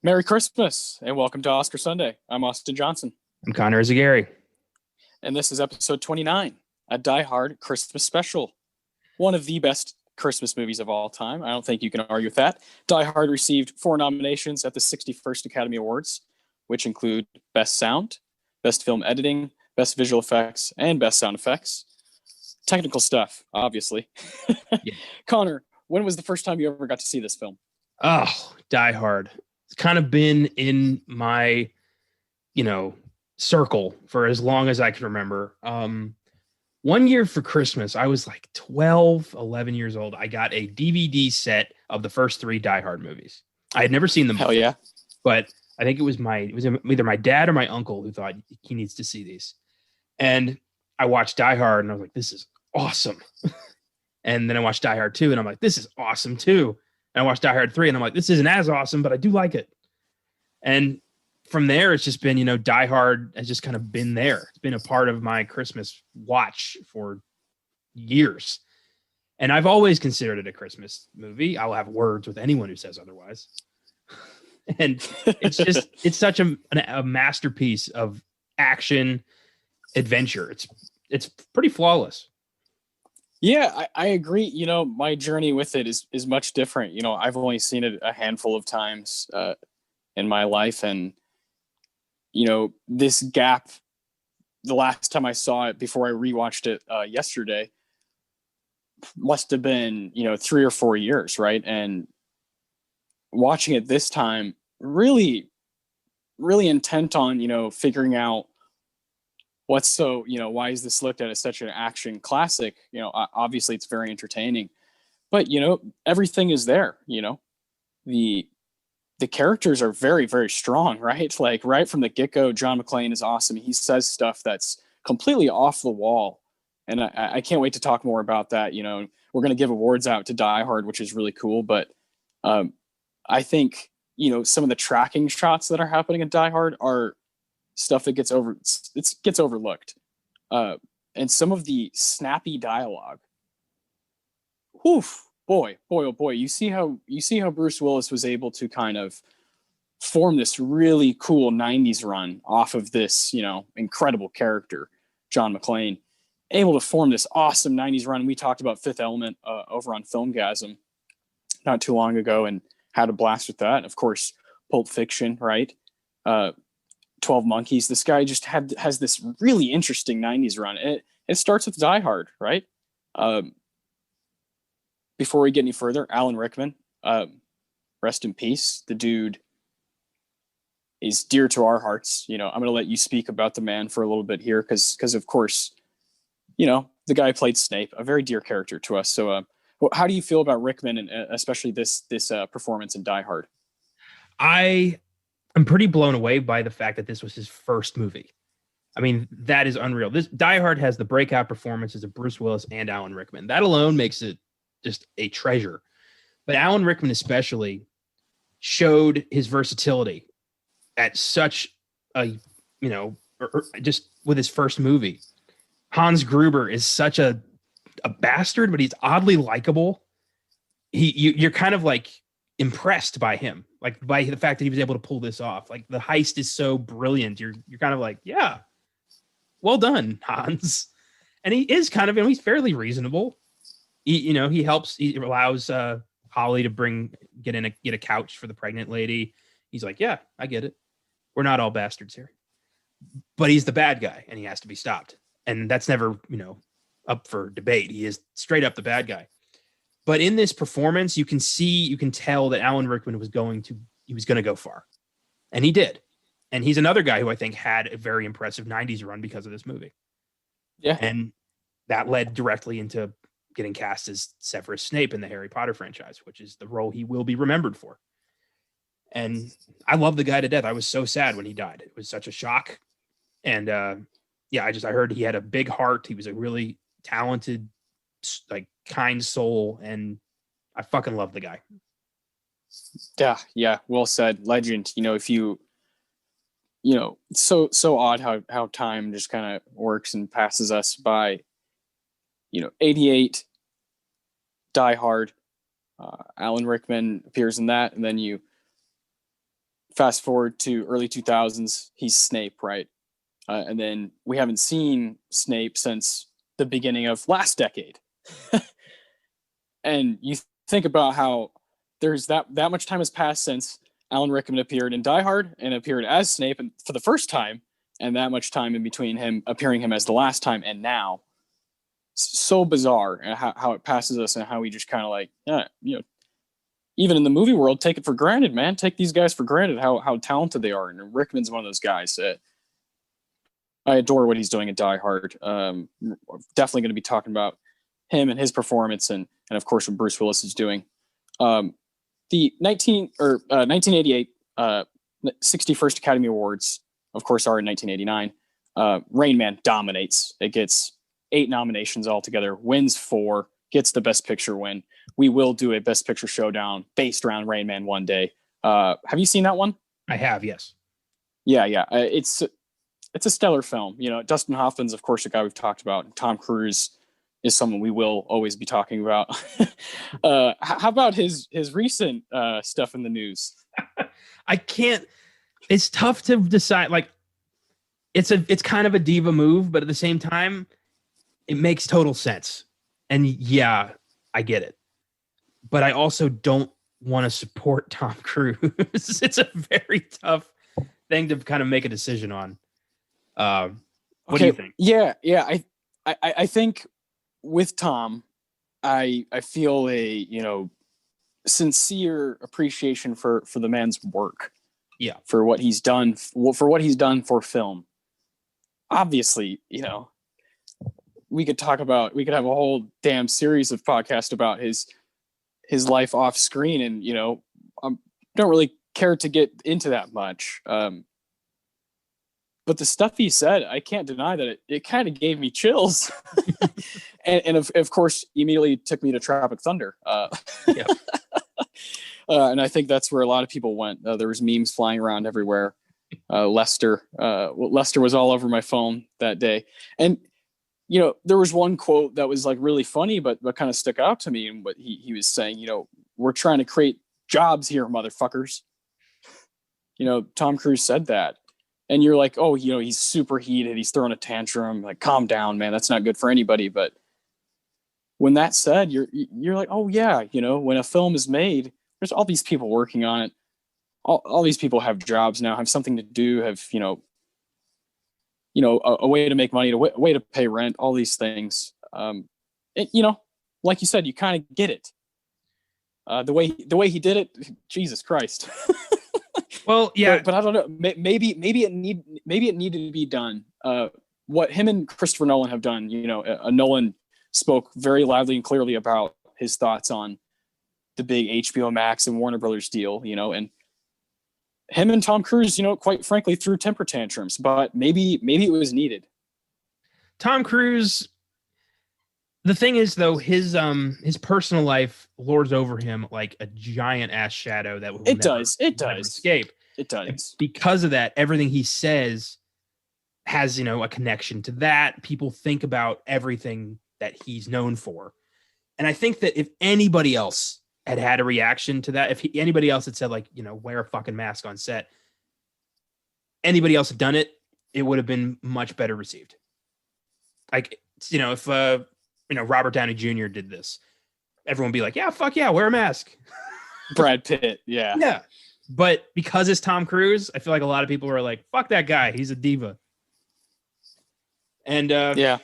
Merry Christmas and welcome to Oscar Sunday. I'm Austin Johnson, I'm Connor Eyzaguirre. and this is episode 29, a Die Hard Christmas special. One of the best Christmas movies of all time. I don't think you can argue with that. Die Hard received 4 nominations at the 61st Academy Awards, which include Best Sound, Best Film Editing, Best Visual Effects, and Best Sound Effects. Technical stuff, obviously. Yeah. Connor, when was the first time you ever got to see this film? Oh, Die Hard. It's kind of been in my, circle for as long as I can remember. One year for Christmas, I was like 12, 11 years old. I got a DVD set of the first three Die Hard movies. I had never seen them Hell before, yeah. but I think it was either my dad or my uncle who thought he needs to see these. And I watched Die Hard and I was like, this is awesome. And then I watched Die Hard 2 and I'm like, this is awesome too. And I watched Die Hard 3 and I'm like, this isn't as awesome, but I do like it. And from there, it's just been, Die Hard has just kind of been there. It's been a part of my Christmas watch for years. And I've always considered it a Christmas movie. I will have words with anyone who says otherwise. And it's such a masterpiece of action adventure. It's pretty flawless. Yeah, I agree. My journey with it is much different. I've only seen it a handful of times in my life. And, this gap, the last time I saw it before I rewatched it yesterday, must have been, 3 or 4 years, right? And watching it this time, really, really intent on, figuring out what's so, why is this looked at as such an action classic? Obviously it's very entertaining, but everything is there. The the characters are very, very strong, right? Like right from the get-go, John McClane is awesome. He says stuff that's completely off the wall. And I can't wait to talk more about that. We're going to give awards out to Die Hard, which is really cool. But I think, some of the tracking shots that are happening in Die Hard are stuff that gets overlooked. And some of the snappy dialogue. Whew, boy, oh boy. You see how Bruce Willis was able to kind of form this really cool 90s run off of this, incredible character, John McClane, able to form this awesome 90s run. We talked about Fifth Element over on Filmgazm not too long ago and had a blast with that. And of course, Pulp Fiction, right? 12 Monkeys. This guy just has this really interesting 90s run. It starts with Die Hard, right? Before we get any further, Alan Rickman, rest in peace. The dude is dear to our hearts. I'm going to let you speak about the man for a little bit here because of course, the guy played Snape, a very dear character to us. So how do you feel about Rickman and especially this performance in Die Hard? I am pretty blown away by the fact that this was his first movie. I mean, that is unreal. This Die Hard has the breakout performances of Bruce Willis and Alan Rickman. That alone makes it just a treasure. But Alan Rickman especially showed his versatility at such a, just with his first movie. Hans Gruber is such a bastard, but he's oddly likable. You're kind of like impressed by him, like by the fact that he was able to pull this off. Like the heist is so brilliant. You're kind of like, yeah, well done, Hans. And he is kind of, he's fairly reasonable. He allows Holly to get a couch for the pregnant lady. He's like, yeah, I get it. We're not all bastards here. But he's the bad guy and he has to be stopped. And that's never, up for debate. He is straight up the bad guy. But in this performance, you can tell that Alan Rickman was going to go far. And he did. And he's another guy who I think had a very impressive 90s run because of this movie. Yeah. And that led directly into getting cast as Severus Snape in the Harry Potter franchise, which is the role he will be remembered for. And I love the guy to death. I was so sad when he died. It was such a shock. And I heard he had a big heart. He was a really talented, like kind soul. And I fucking love the guy. Yeah. Well said. Legend. If you, so odd how time just kind of works and passes us by. 88, Die Hard, Alan Rickman appears in that, and then you Fast forward to early 2000s, he's Snape, right? And then we haven't seen Snape since the beginning of last decade. And you think about how there's that much time has passed since Alan Rickman appeared in Die Hard and appeared as Snape and for the first time, and that much time in between him appearing him as the last time and now. So bizarre how it passes us and how we just kind of like, even in the movie world, take it for granted, man. Take these guys for granted, how talented they are. And Rickman's one of those guys. I adore what he's doing at Die Hard. Definitely going to be talking about him and his performance, and of course what Bruce Willis is doing. The 1988 61st Academy Awards, of course, are in 1989. Rain Man dominates. It gets 8 nominations altogether, wins 4, gets the Best Picture win. We will do a Best Picture showdown based around Rain Man one day. Have you seen that one? I have, yes. Yeah. It's a stellar film. Dustin Hoffman's, of course, a guy we've talked about. Tom Cruise is someone we will always be talking about. How about his recent stuff in the news? I can't. It's tough to decide. Like, it's kind of a diva move, but at the same time, it makes total sense. And yeah, I get it. But I also don't want to support Tom Cruise. It's a very tough thing to kind of make a decision on. What do you think? Yeah. I think with Tom, I feel a sincere appreciation for the man's work. Yeah, for what he's done for film. Obviously, we could have a whole damn series of podcasts about his life off screen, and don't really care to get into that much. But the stuff he said, I can't deny that it kind of gave me chills. and of course, immediately took me to Tropic Thunder. Yeah. And I think that's where a lot of people went. There was memes flying around everywhere. Lester was all over my phone that day. And, there was one quote that was like really funny, but kind of stuck out to me. And what he was saying, we're trying to create jobs here, motherfuckers. Tom Cruise said that. And you're like, oh, he's super heated. He's throwing a tantrum. Like, calm down, man. That's not good for anybody. But when that's said, you're like, oh yeah, when a film is made, there's all these people working on it. All these people have jobs now, have something to do, have a way to make money, a way to pay rent, all these things. Like you said, you kind of get it. The way he did it, Jesus Christ. Well, yeah, but I don't know. Maybe it needed to be done. What him and Christopher Nolan have done. Nolan spoke very loudly and clearly about his thoughts on the big HBO Max and Warner Brothers deal. And him and Tom Cruise, quite frankly, threw temper tantrums. But maybe it was needed. Tom Cruise. The thing is, though, his personal life lords over him like a giant ass shadow that will never escape. It does. And because of that, everything he says has a connection to that. People think about everything that he's known for, and I think that if anybody else had a reaction to that, if anybody else had said like wear a fucking mask on set, anybody else had done it, it would have been much better received. Like if Robert Downey Jr. did this, everyone would be like, yeah, fuck yeah, wear a mask. Brad Pitt, yeah. Yeah. But because it's Tom Cruise, I feel like a lot of people are like, fuck that guy, he's a diva. And yeah.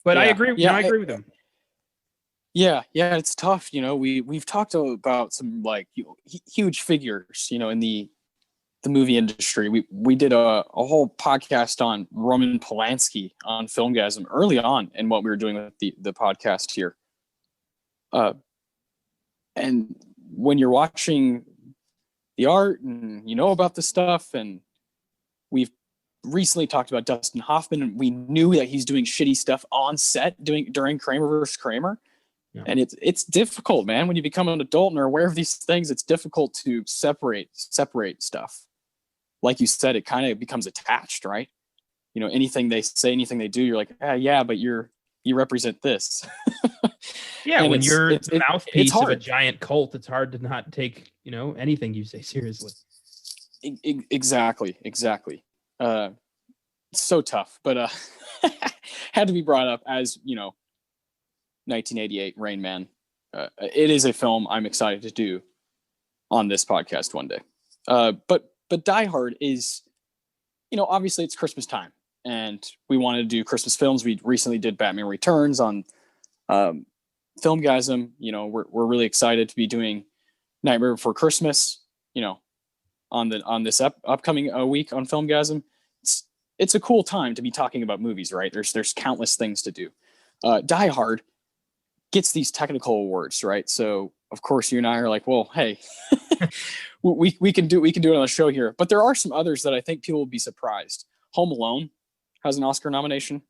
But yeah. I agree. Yeah, I agree with him. Yeah, it's tough. We've talked about some like huge figures, in the movie industry. We did a whole podcast on Roman Polanski on Filmgazm early on in what we were doing with the podcast here. And when you're watching the art and about the stuff, and we've recently talked about Dustin Hoffman, and we knew that he's doing shitty stuff on set during Kramer versus Kramer. Yeah. And it's difficult, man. When you become an adult and are aware of these things, it's difficult to separate stuff. Like you said, it kind of becomes attached, right? Anything they say, anything they do, you're like, yeah, but you represent this. Yeah, when you're the mouthpiece of a giant cult, it's hard to not take anything you say seriously. Exactly. So tough, but had to be brought up as 1988 Rain Man. It is a film I'm excited to do on this podcast one day. But Die Hard is, obviously it's Christmas time, and we wanted to do Christmas films. We recently did Batman Returns on Filmgazm. We're really excited to be doing Nightmare Before Christmas. On this upcoming week on Filmgazm. It's a cool time to be talking about movies, right? There's countless things to do. Die Hard gets these technical awards, right? So of course you and I are like, well, hey, we can do it on the show here. But there are some others that I think people will be surprised. Home Alone has an Oscar nomination.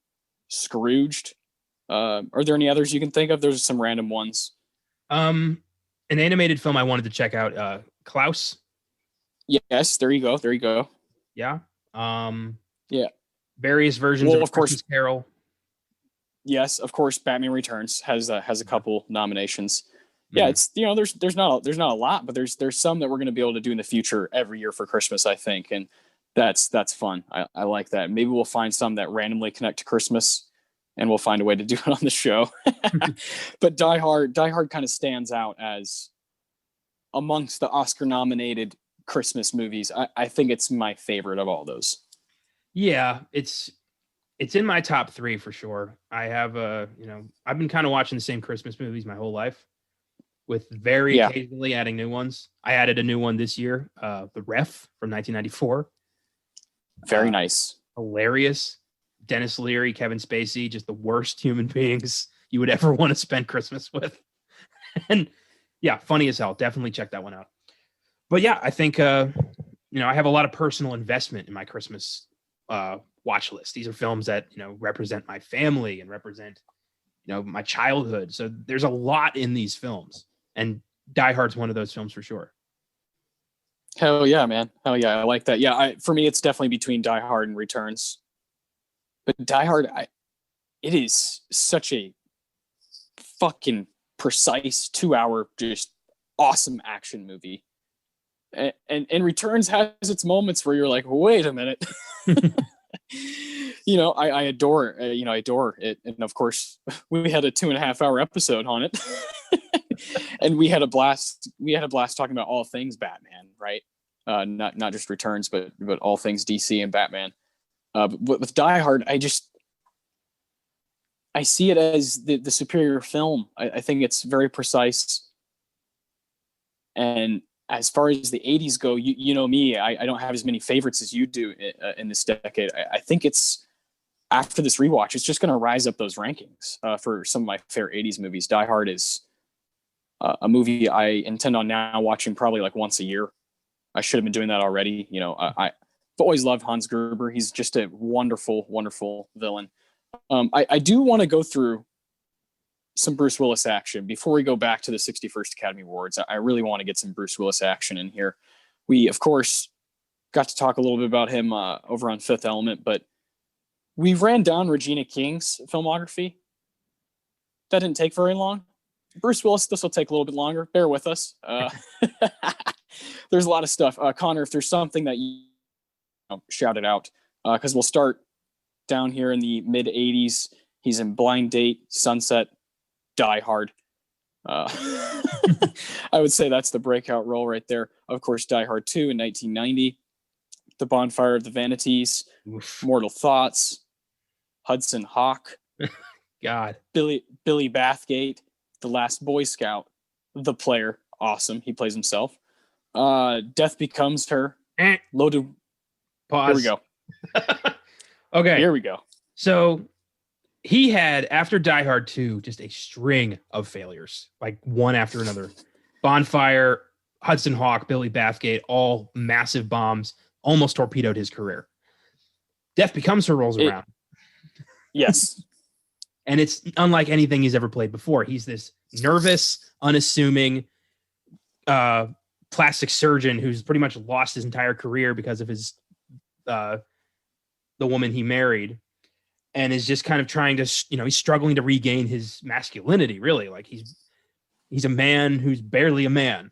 Scrooged. Are there any others you can think of? There's some random ones. An animated film I wanted to check out, Klaus. Yes, there you go. Yeah. Yeah. Various versions of Christmas Carol. Yes, of course. Batman Returns has a couple nominations. Yeah, it's there's not a lot, but there's some that we're going to be able to do in the future every year for Christmas, I think, and that's fun. I like that. Maybe we'll find some that randomly connect to Christmas, and we'll find a way to do it on the show. But Die Hard kind of stands out as amongst the Oscar-nominated Christmas movies. I think it's my favorite of all those. Yeah, it's in my top 3 for sure. I have I've been kind of watching the same Christmas movies my whole life, with occasionally adding new ones. I added a new one this year, The Ref from 1994. Very nice. Hilarious. Dennis Leary, Kevin Spacey, just the worst human beings you would ever want to spend Christmas with. And yeah, funny as hell. Definitely check that one out. But yeah, I think, I have a lot of personal investment in my Christmas watch list. These are films that, represent my family and represent, my childhood. So there's a lot in these films, and Die Hard's one of those films for sure. Hell yeah, man. Hell yeah. I like that. Yeah. For me, it's definitely between Die Hard and Returns, but Die Hard, it is such a fucking precise 2-hour, just awesome action movie. And Returns has its moments where you're like, wait a minute. I adore it. And of course we had a 2.5-hour episode on it. And we had a blast talking about all things Batman, right? Not just Returns, but all things DC and Batman. But with Die Hard, I see it as the superior film. I think it's very precise. And as far as the 80s go, you know me, I don't have as many favorites as you do in this decade. I think it's, after this rewatch, it's just going to rise up those rankings for some of my favorite 80s movies. Die Hard is a movie I intend on now watching probably like once a year. I should have been doing that already. I've always loved Hans Gruber. He's just a wonderful, wonderful villain. I do want to go through some Bruce Willis action before we go back to the 61st Academy Awards. I really want to get some Bruce Willis action in here. We, of course, got to talk a little bit about him over on Fifth Element, but we ran down Regina King's filmography. That didn't take very long. Bruce Willis, this will take a little bit longer. Bear with us. There's a lot of stuff. Connor, if there's something that you shout it out, because we'll start down here in the mid 80s. He's in Blind Date, Sunset, Die Hard. I would say that's the breakout role right there. Of course, Die Hard 2 in 1990, The Bonfire of the Vanities, Oof. Mortal Thoughts, Hudson Hawk, God, Billy Bathgate, The Last Boy Scout, The Player, awesome. He plays himself. Death Becomes Her, Loaded. Pause. Here we go. Okay. Here we go. So he had, after Die Hard 2, just a string of failures, like one after another. Bonfire, Hudson Hawk, Billy Bathgate, all massive bombs, almost torpedoed his career. Death Becomes Her rolls around. Yes. And it's unlike anything he's ever played before. He's this nervous, unassuming plastic surgeon who's pretty much lost his entire career because of his the woman he married, and is just kind of trying to, he's struggling to regain his masculinity, really. Like he's a man who's barely a man.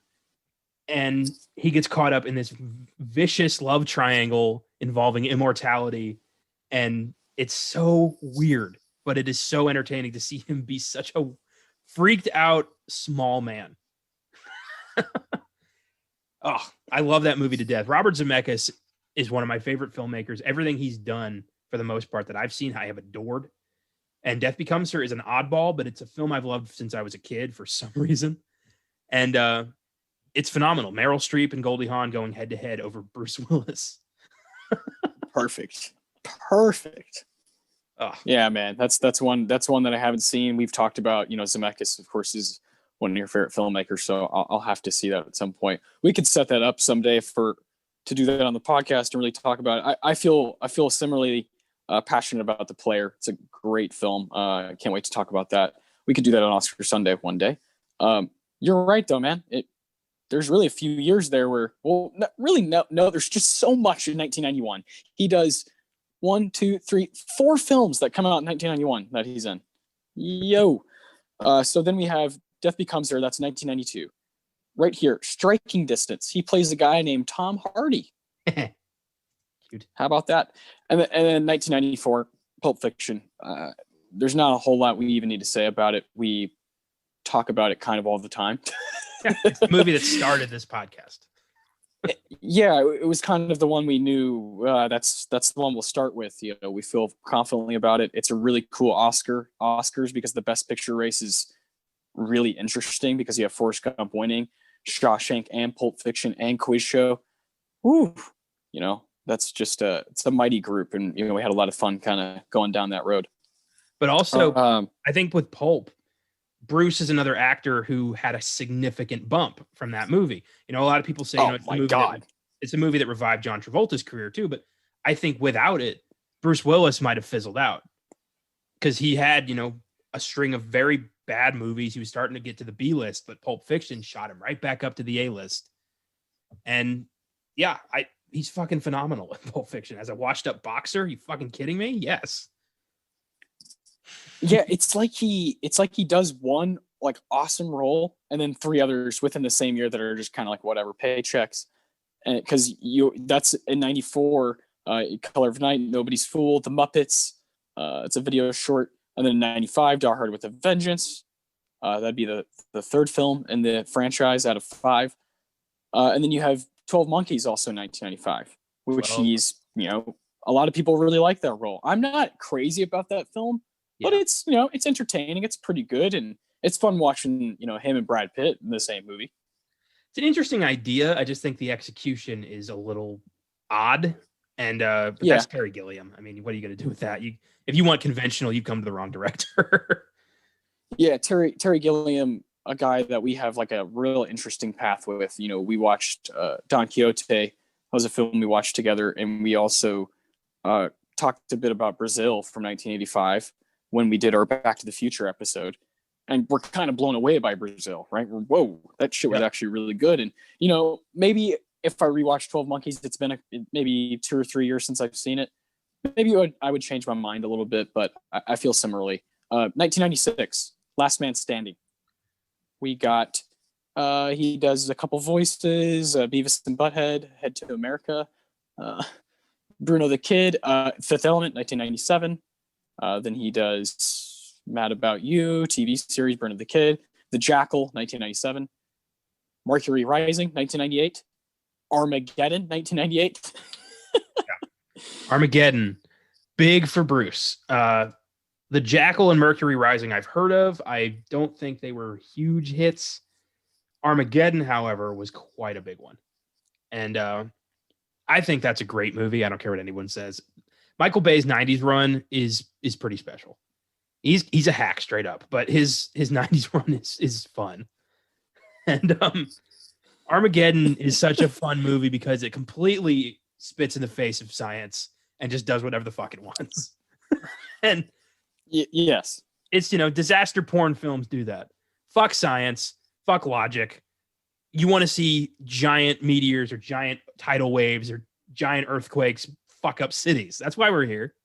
and he gets caught up in this vicious love triangle involving immortality, and it's so weird, but it is so entertaining to see him be such a freaked out small man. Oh, I love that movie to death. Robert Zemeckis is one of my favorite filmmakers. Everything he's done, for the most part, that I've seen, I have adored. And Death Becomes Her is an oddball, but it's a film I've loved since I was a kid for some reason. And it's phenomenal. Meryl Streep and Goldie Hawn going head to head over Bruce Willis. Perfect. Oh. Yeah, man. That's one that I haven't seen. We've talked about, Zemeckis, of course, is one of your favorite filmmakers, so I'll have to see that at some point. We could set that up someday to do that on the podcast and really talk about it. I feel similarly passionate about The Player. It's a great film. I can't wait to talk about that. We could do that on Oscar Sunday one day. You're right, though, man. There's really a few years there where, no, there's just so much in 1991. He does 1, 2, 3, 4 films that come out in 1991 that he's in. So then we have Death Becomes Her. That's 1992. Right here, Striking Distance. He plays a guy named Tom Hardy. Cute. How about that? And then 1994, Pulp Fiction. There's not a whole lot we even need to say about it. We talk about it kind of all the time. It's the movie that started this podcast. Yeah, it was kind of the one we knew. That's the one we'll start with. We feel confidently about it. It's a really cool Oscars because the Best Picture race is really interesting because you have Forrest Gump winning, Shawshank and Pulp Fiction and Quiz Show. Woo, that's just it's a mighty group, and we had a lot of fun kind of going down that road. But also, I think with Pulp, Bruce is another actor who had a significant bump from that movie. A lot of people say, it's a movie that revived John Travolta's career too. But I think without it, Bruce Willis might have fizzled out because he had, a string of very bad movies. He was starting to get to the B list, but Pulp Fiction shot him right back up to the A list. And yeah, he's fucking phenomenal with Pulp Fiction. As a washed up boxer, you fucking kidding me? Yes. Yeah, it's like he does one like awesome role and then 3 others within the same year that are just kind of like whatever paychecks. And because that's in 94, Color of Night, Nobody's Fool, The Muppets. It's a video short, and then in 95, Die Hard with a Vengeance. That'd be the 3rd film in the franchise out of 5. And then you have 12 Monkeys also in 1995, which he's a lot of people really like that role. I'm not crazy about that film. Yeah. But it's it's entertaining. It's pretty good, and it's fun watching him and Brad Pitt in the same movie. It's an interesting idea. I just think the execution is a little odd, and that's Terry Gilliam. I mean, what are you going to do with that? If you want conventional, you come to the wrong director. Yeah, Terry Gilliam, a guy that we have like a real interesting path with. We watched Don Quixote. That was a film we watched together, and we also talked a bit about Brazil from 1985. When we did our Back to the Future episode, and we're kind of blown away by Brazil, right? Whoa, that shit was actually really good. And, maybe if I rewatch 12 Monkeys, it's been maybe 2 or 3 years since I've seen it. Maybe I would change my mind a little bit, but I feel similarly. 1996, Last Man Standing. We got, he does a couple voices, Beavis and Butthead, Head to America, Bruno the Kid, Fifth Element, 1997. Then he does Mad About You, TV series, Burn of the Kid, The Jackal, 1997, Mercury Rising, 1998, Armageddon, 1998. Armageddon, big for Bruce. The Jackal and Mercury Rising I've heard of. I don't think they were huge hits. Armageddon, however, was quite a big one. And I think that's a great movie. I don't care what anyone says. Michael Bay's 90s run is pretty special. He's a hack straight up, but his 90s run is fun. And Armageddon is such a fun movie because it completely spits in the face of science and just does whatever the fuck it wants. And yes, it's disaster porn films do that. Fuck science, fuck logic. You want to see giant meteors or giant tidal waves or giant earthquakes fuck up cities. That's why we're here.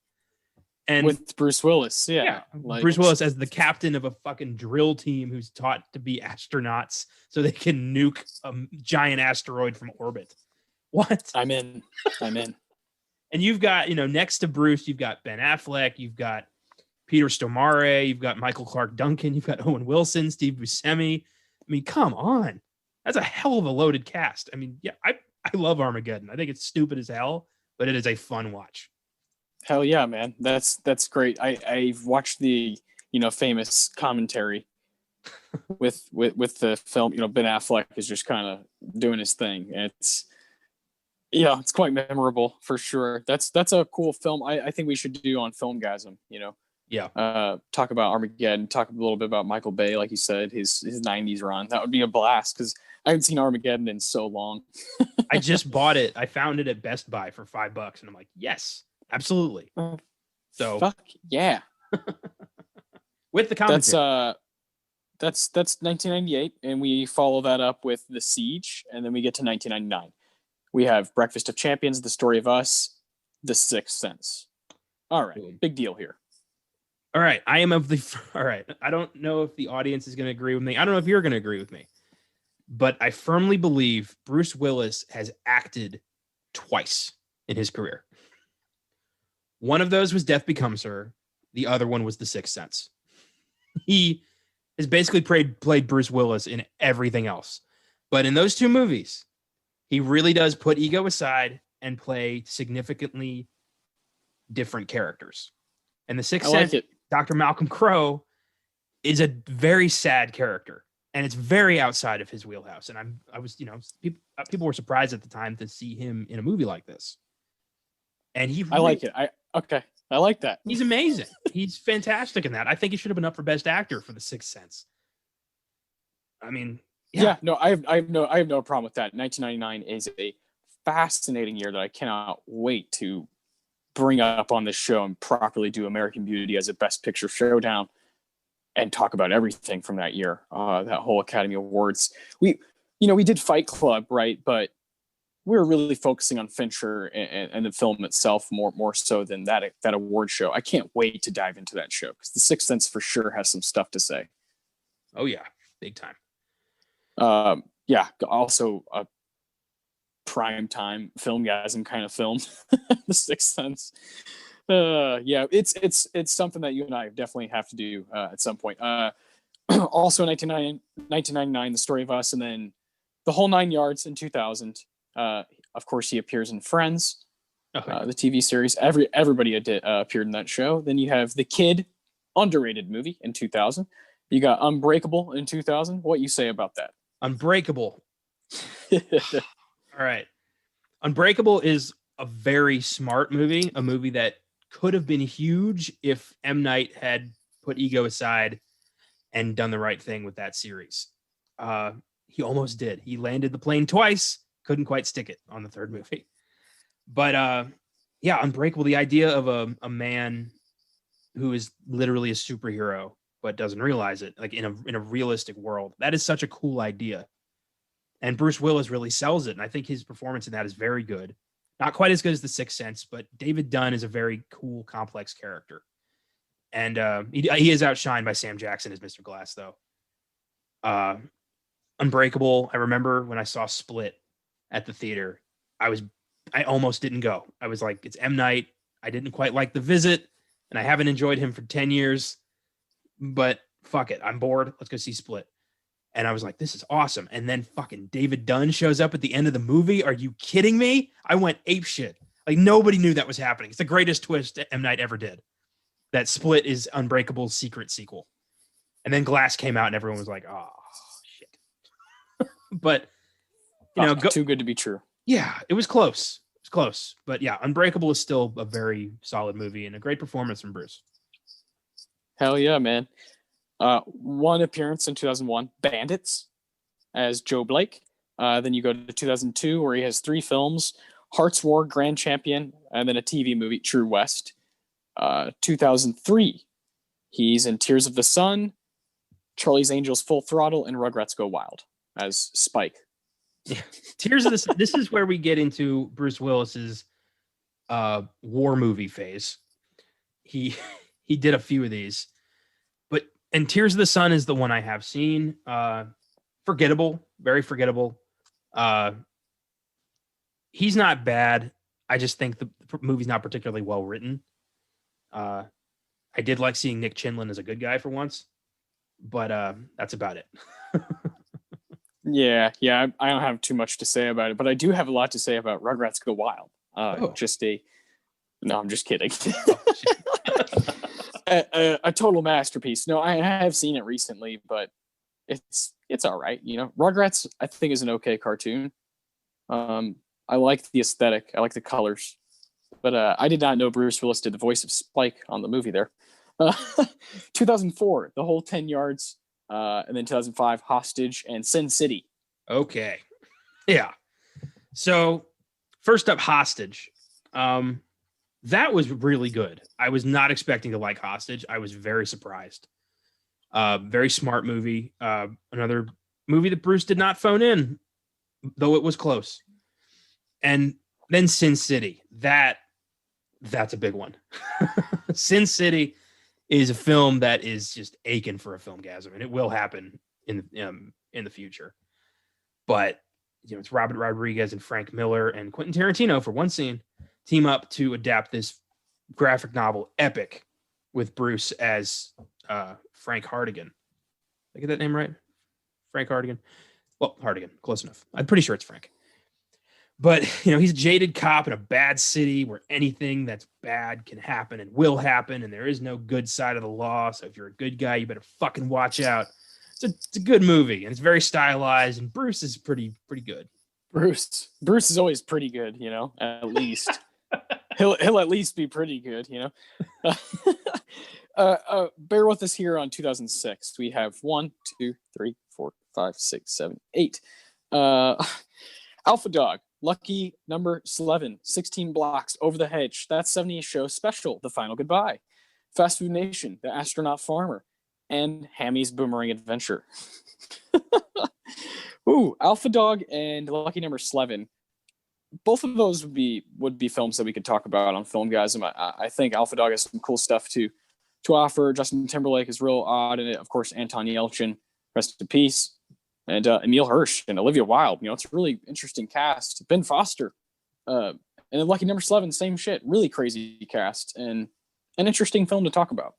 And with Bruce Willis. yeah, Like, Bruce Willis as the captain of a fucking drill team who's taught to be astronauts so they can nuke a giant asteroid from orbit. What? I'm in. And you've got, next to Bruce, you've got Ben Affleck, you've got Peter Stormare, you've got Michael Clark Duncan, you've got Owen Wilson, Steve Buscemi. I mean, come on. That's a hell of a loaded cast. I mean, yeah, I love Armageddon. I think it's stupid as hell, but it is a fun watch. Hell yeah, man. That's great. I've watched the, famous commentary with the film. Ben Affleck is just kind of doing his thing. It's quite memorable for sure. That's a cool film. I think we should do on Filmgazm, Yeah. Talk about Armageddon, talk a little bit about Michael Bay, like you said, his 90s run. That would be a blast because I haven't seen Armageddon in so long. I just bought it. I found it at Best Buy for $5, and I'm like, yes, absolutely. So fuck yeah. With the commentary. That's 1998, and we follow that up with The Siege, and then we get to 1999. We have Breakfast of Champions, The Story of Us, The Sixth Sense. All right, Boom. Big deal here. All right, all right. I don't know if the audience is going to agree with me. I don't know if you're going to agree with me, but I firmly believe Bruce Willis has acted twice in his career. One of those was Death Becomes Her. The other one was The Sixth Sense. He has basically played Bruce Willis in everything else. But in those two movies, he really does put ego aside and play significantly different characters. And The Sixth Sense, Dr. Malcolm Crowe, is a very sad character. And it's very outside of his wheelhouse. And I was, people were surprised at the time to see him in a movie like this. And I like it. I like that. He's amazing. He's fantastic in that. I think he should have been up for Best Actor for The Sixth Sense. I mean, yeah. No, I have no problem with that. 1999 is a fascinating year that I cannot wait to bring up on this show and properly do American Beauty as a Best Picture showdown and talk about everything from that year. That whole Academy Awards. We did Fight Club, right? But we were really focusing on Fincher and the film itself more so than that award show. I can't wait to dive into that show because The Sixth Sense for sure has some stuff to say. Oh yeah, big time. Also a prime time Filmgazm kind of film, The Sixth Sense. It's something that you and I definitely have to do at some point. Also 1999, The Story of Us, and then The Whole Nine Yards in 2000. Of course, he appears in Friends, the TV series. Everybody appeared in that show. Then you have The Kid, underrated movie in 2000. You got Unbreakable in 2000. What you say about that? Unbreakable. All right. Unbreakable is a very smart movie, a movie that could have been huge if M. Night had put ego aside and done the right thing with that series. He almost did. He landed the plane twice, couldn't quite stick it on the third movie. But Unbreakable, the idea of a man who is literally a superhero but doesn't realize it, like in a realistic world. That is such a cool idea. And Bruce Willis really sells it. And I think his performance in that is very good. Not quite as good as The Sixth Sense, but David Dunn is a very cool, complex character. And he is outshined by Sam Jackson as Mr. Glass, though. Unbreakable, I remember when I saw Split at the theater, I almost didn't go. I was like, it's M. Night. I didn't quite like The Visit, and I haven't enjoyed him for 10 years. But fuck it, I'm bored. Let's go see Split. And I was like, this is awesome. And then fucking David Dunn shows up at the end of the movie. Are you kidding me? I went apeshit. Like nobody knew that was happening. It's the greatest twist M. Night ever did. That Split is Unbreakable's secret sequel. And then Glass came out and everyone was like, oh, shit. But, too good to be true. Yeah, it was close. It was close. But yeah, Unbreakable is still a very solid movie and a great performance from Bruce. Hell yeah, man. One appearance in 2001, Bandits, as Joe Blake. Then you go to 2002, where he has 3 films, Hearts War, Grand Champion, and then a TV movie, True West. 2003, he's in Tears of the Sun, Charlie's Angels Full Throttle, and Rugrats Go Wild as Spike. Yeah. Tears of the Sun. This is where we get into Bruce Willis's war movie phase. he he did a few of these. But and Tears of the Sun is the one I have seen. Forgettable, very forgettable. Uh, he's not bad. I just think the movie's not particularly well written. I did like seeing Nick Chinlund as a good guy for once, but that's about it. Yeah, I don't have too much to say about it, but I do have a lot to say about Rugrats Go Wild. No, I'm just kidding. A total masterpiece. No, I have seen it recently, but it's all right. Rugrats I think is an okay cartoon. I like the aesthetic. I like the colors, but I did not know Bruce Willis did the voice of Spike on the movie there. 2004, The Whole 10 Yards, and then 2005, Hostage and Sin City. Okay. Yeah. So first up, Hostage. That was really good. I was not expecting to like Hostage. I was very surprised. Very smart movie. Another movie that Bruce did not phone in, though it was close. And then Sin City. That's a big one. Sin City is a film that is just aching for a filmgasm, and it will happen in the future. But it's Robert Rodriguez and Frank Miller and Quentin Tarantino for one scene team up to adapt this graphic novel epic with Bruce as Frank Hardigan. Did I get that name right? Frank Hardigan. Well, Hardigan, close enough. I'm pretty sure it's Frank. But, he's a jaded cop in a bad city where anything that's bad can happen and will happen, and there is no good side of the law. So if you're a good guy, you better fucking watch out. It's a good movie, and it's very stylized, and Bruce is pretty good. Bruce is always pretty good, at least. he'll at least be pretty good, Bear with us here on 2006. We have 1, 2, 3, 4, 5, 6, 7, 8. Alpha Dog, Lucky Number 11, 16 Blocks, Over the Hedge, That 70s Show Special, The Final Goodbye, Fast Food Nation, The Astronaut Farmer, and Hammy's Boomerang Adventure. Ooh, Alpha Dog and Lucky Number 11. Both of those would be films that we could talk about on Filmgazm. I think Alpha Dog has some cool stuff to offer. Justin Timberlake is real odd in it. Of course, Anton Yelchin, rest in peace. And Emile Hirsch and Olivia Wilde. It's a really interesting cast. Ben Foster. And then Lucky Number 11, same shit. Really crazy cast. And an interesting film to talk about.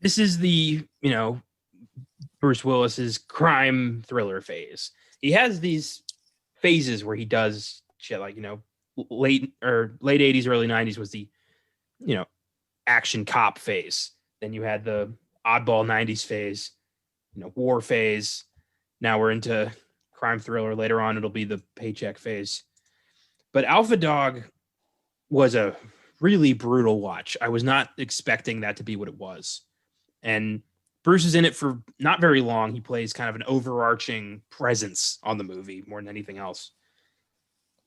This is the, Bruce Willis's crime thriller phase. He has these phases where he does shit like, late 80s, early 90s was the, action cop phase. Then you had the oddball 90s phase, war phase. Now we're into crime thriller. Later on, it'll be the paycheck phase. But Alpha Dog was a really brutal watch. I was not expecting that to be what it was. And Bruce is in it for not very long. He plays kind of an overarching presence on the movie more than anything else.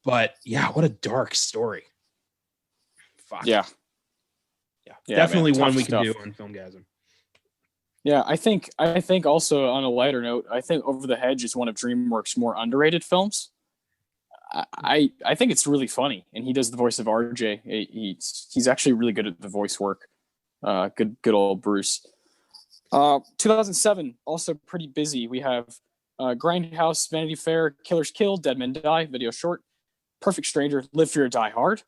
But yeah, what a dark story. Fuck. Yeah, definitely man, one we stuff. can do on Filmgazm. Yeah, I think also on a lighter note, I think Over the Hedge is one of DreamWorks' more underrated films. I think it's really funny, and he does the voice of RJ. He's actually really good at the voice work. Good old Bruce. 2007, also pretty busy. We have Grindhouse, Vanity Fair, Killers Kill, Dead Men Die, video short, Perfect Stranger, Live Free or Die Hard,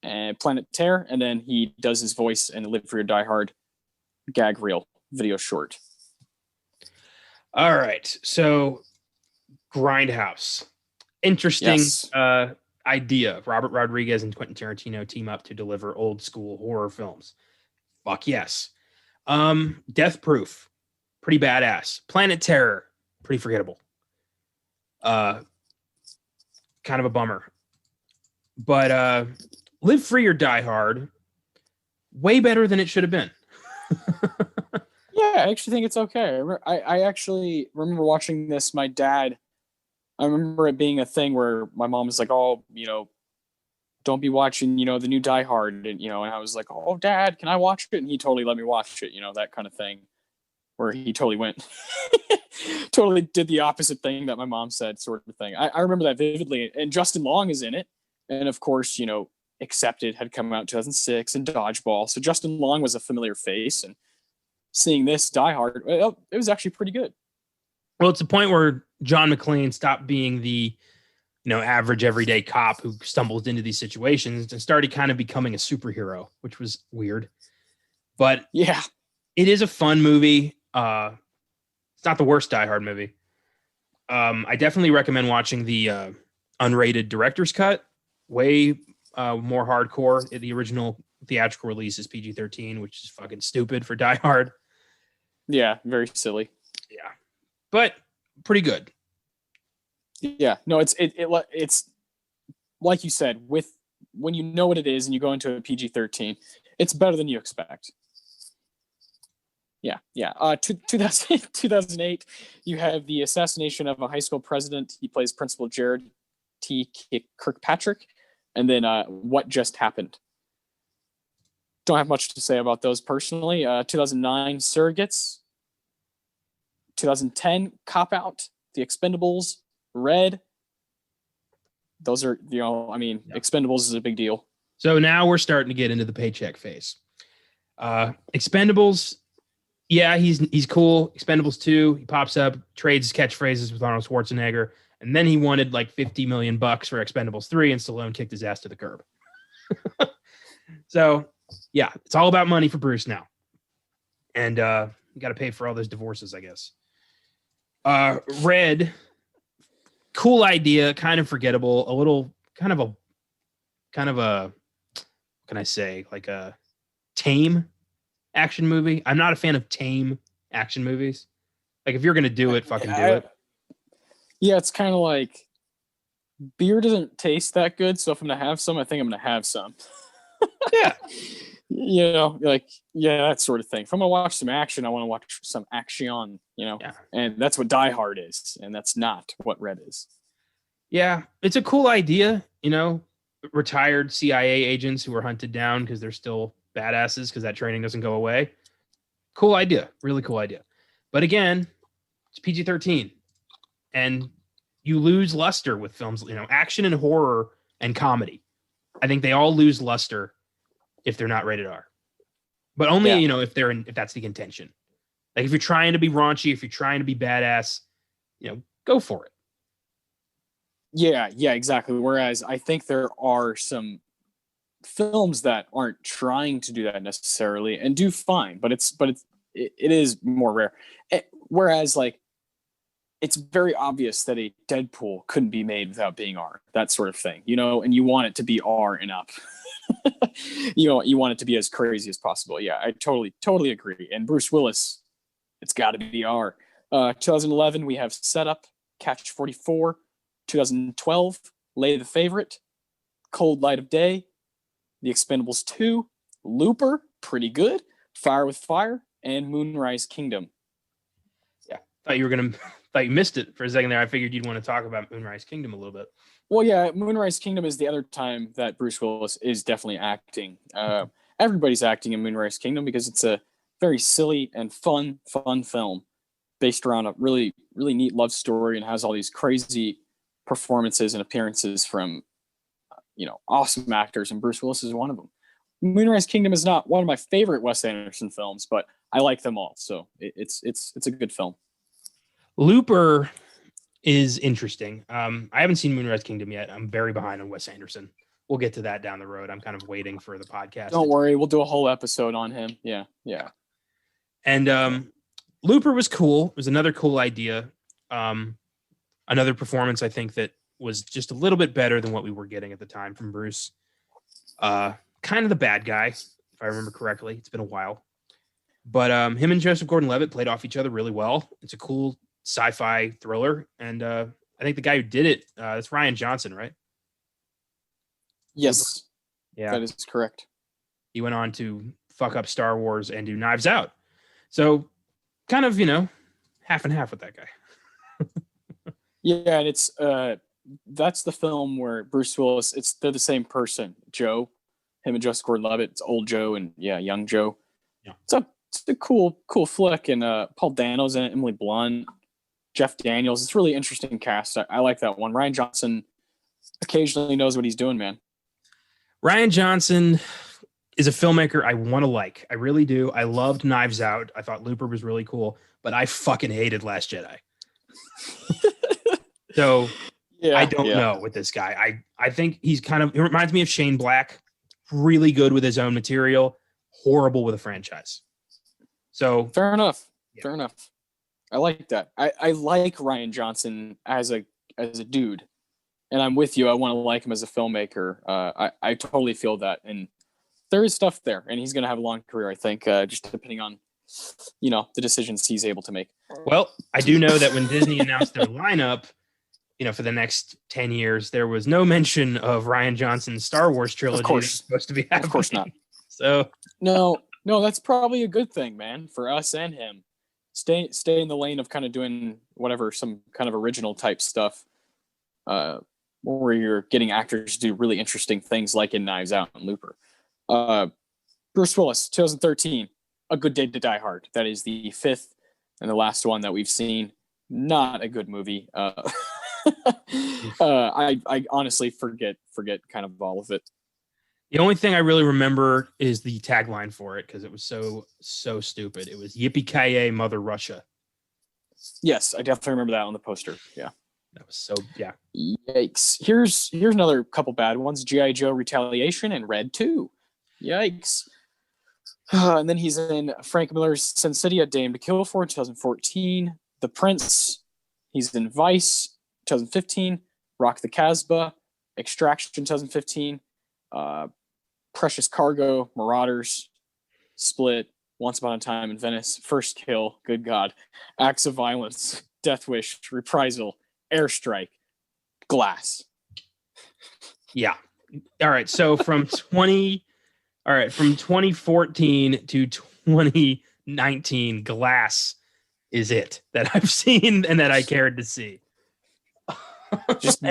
and Planet Terror, and then he does his voice in Live Free or Die Hard gag reel video short. All right, so Grindhouse. Interesting idea. Robert Rodriguez and Quentin Tarantino team up to deliver old school horror films. Fuck yes. Death Proof, pretty badass. Planet Terror, pretty forgettable. Kind of a bummer. But Live Free or Die Hard, way better than it should have been. Yeah, I actually think it's okay. I actually remember watching this. My dad, I remember it being a thing where my mom was like, "Oh, don't be watching, the new Die Hard," and and I was like, "Oh, Dad, can I watch it?" And he totally let me watch it, that kind of thing, where he totally went, totally did the opposite thing that my mom said, sort of thing. I remember that vividly. And Justin Long is in it, and of course, Accepted had come out in 2006, and Dodgeball. So Justin Long was a familiar face, and seeing this Die Hard, it was actually pretty good. Well, it's the point where John McClane stopped being the average everyday cop who stumbles into these situations and started kind of becoming a superhero, which was weird. But yeah, it is a fun movie. It's not the worst Die Hard movie. I definitely recommend watching the unrated director's cut. Way more hardcore. The original theatrical release is PG-13, which is fucking stupid for Die Hard. Yeah, very silly. Yeah, but pretty good. Yeah, no, it's like you said, when you know what it is and you go into a PG-13, it's better than you expect. Yeah. 2008, you have the assassination of a high school president. He plays Principal Jared T. Kirkpatrick. And then What Just Happened. Don't have much to say about those personally. 2009, Surrogates. 2010, Cop Out. The Expendables. Red. Those are, Expendables is a big deal. So now we're starting to get into the paycheck phase. Expendables, yeah, he's cool. Expendables 2, he pops up, trades catchphrases with Arnold Schwarzenegger, and then he wanted like $50 million for Expendables 3, and Stallone kicked his ass to the curb. So, yeah, it's all about money for Bruce now. And you got to pay for all those divorces, I guess. Red, cool idea, kind of forgettable, a little kind of a what can I say, like a tame action movie. I'm not a fan of tame action movies. Like, if you're going to do it, fucking do it. Yeah, it's kind of like beer doesn't taste that good, so if I'm going to have some, I think I'm going to have some. Yeah. That sort of thing. If I'm going to watch some action, I want to watch some action, Yeah. And that's what Die Hard is, and that's not what Red is. Yeah, it's a cool idea, retired CIA agents who are hunted down because they're still badasses because that training doesn't go away. Cool idea. Really cool idea. But again, it's PG-13. And you lose luster with films, action and horror and comedy. I think they all lose luster if they're not rated R. But only, if that's the intention. Like, if you're trying to be raunchy, if you're trying to be badass, go for it. Yeah, exactly. Whereas I think there are some films that aren't trying to do that necessarily and do fine, but it is more rare. Whereas, like, it's very obvious that a Deadpool couldn't be made without being R, that sort of thing, and you want it to be R and up. You want it to be as crazy as possible. Yeah, I totally agree. And Bruce Willis, it's got to be R. 2011, we have Setup, Catch 44. 2012, Lay the Favorite, Cold Light of Day, The Expendables 2, Looper, pretty good, Fire with Fire, and Moonrise Kingdom. Yeah, thought you missed it for a second there. I figured you'd want to talk about Moonrise Kingdom a little bit. Well, yeah, Moonrise Kingdom is the other time that Bruce Willis is definitely acting. Everybody's acting in Moonrise Kingdom because it's a very silly and fun film based around a really, really neat love story and has all these crazy performances and appearances from awesome actors, and Bruce Willis is one of them. Moonrise Kingdom is not one of my favorite Wes Anderson films, but I like them all, so it's a good film. Looper is interesting. I haven't seen Moonrise Kingdom yet. I'm very behind on Wes Anderson. We'll get to that down the road. I'm kind of waiting for the podcast. Don't worry, we'll do a whole episode on him. Yeah. And Looper was cool. It was another cool idea. Another performance, I think, that was just a little bit better than what we were getting at the time from Bruce. Kind of the bad guy, if I remember correctly. It's been a while. But him and Joseph Gordon-Levitt played off each other really well. It's a cool sci-fi thriller. And I think the guy who did it, that's Rian Johnson, right? Yes. Yeah. That is correct. He went on to fuck up Star Wars and do Knives Out. So kind of, half and half with that guy. Yeah, and it's that's the film where Bruce Willis, they're the same person, Joe, him and Joseph Gordon-Levitt. It's old Joe and young Joe. Yeah. It's a cool flick, and Paul Dano's in it, Emily Blunt, Jeff Daniels. It's a really interesting cast. I like that one. Rian Johnson occasionally knows what he's doing, man. Ryan Johnson is a filmmaker I want to like. I really do. I loved Knives Out. I thought Looper was really cool, but I fucking hated Last Jedi. So I don't know with this guy. I think he's kind of, it reminds me of Shane Black, really good with his own material, horrible with a franchise. So fair enough. Yeah. Fair enough. I like that. I like Ryan Johnson as a dude, and I'm with you. I want to like him as a filmmaker. I totally feel that, and there is stuff there, and he's going to have a long career, I think, just depending on, the decisions he's able to make. Well, I do know that when Disney announced their lineup, for the next 10 years, there was no mention of Ryan Johnson's Star Wars trilogy. Of course. Supposed to be happening. Of course not. So no, that's probably a good thing, man, for us and him. Stay in the lane of kind of doing whatever, some kind of original type stuff, where you're getting actors to do really interesting things, like in Knives Out and Looper. Bruce Willis, 2013, A Good Day to Die Hard. That is the fifth and the last one that we've seen. Not a good movie. I honestly forget kind of all of it. The only thing I really remember is the tagline for it, because it was so stupid. It was "Yippee-ki-yay, Mother Russia." Yes, I definitely remember that on the poster. Yeah, that was so. Yeah. Yikes! Here's another couple bad ones: G.I. Joe: Retaliation and Red 2. Yikes! And then he's in Frank Miller's Sin City: A Dame to Kill For, 2014. The Prince. He's in Vice, 2015. Rock the Casbah, Extraction, 2015. Precious Cargo, Marauders, Split, Once Upon a Time in Venice, First Kill, good God, Acts of Violence, Death Wish, Reprisal, Airstrike, Glass. Yeah. All right. So from 2014 to 2019, Glass is it that I've seen and that I cared to see. just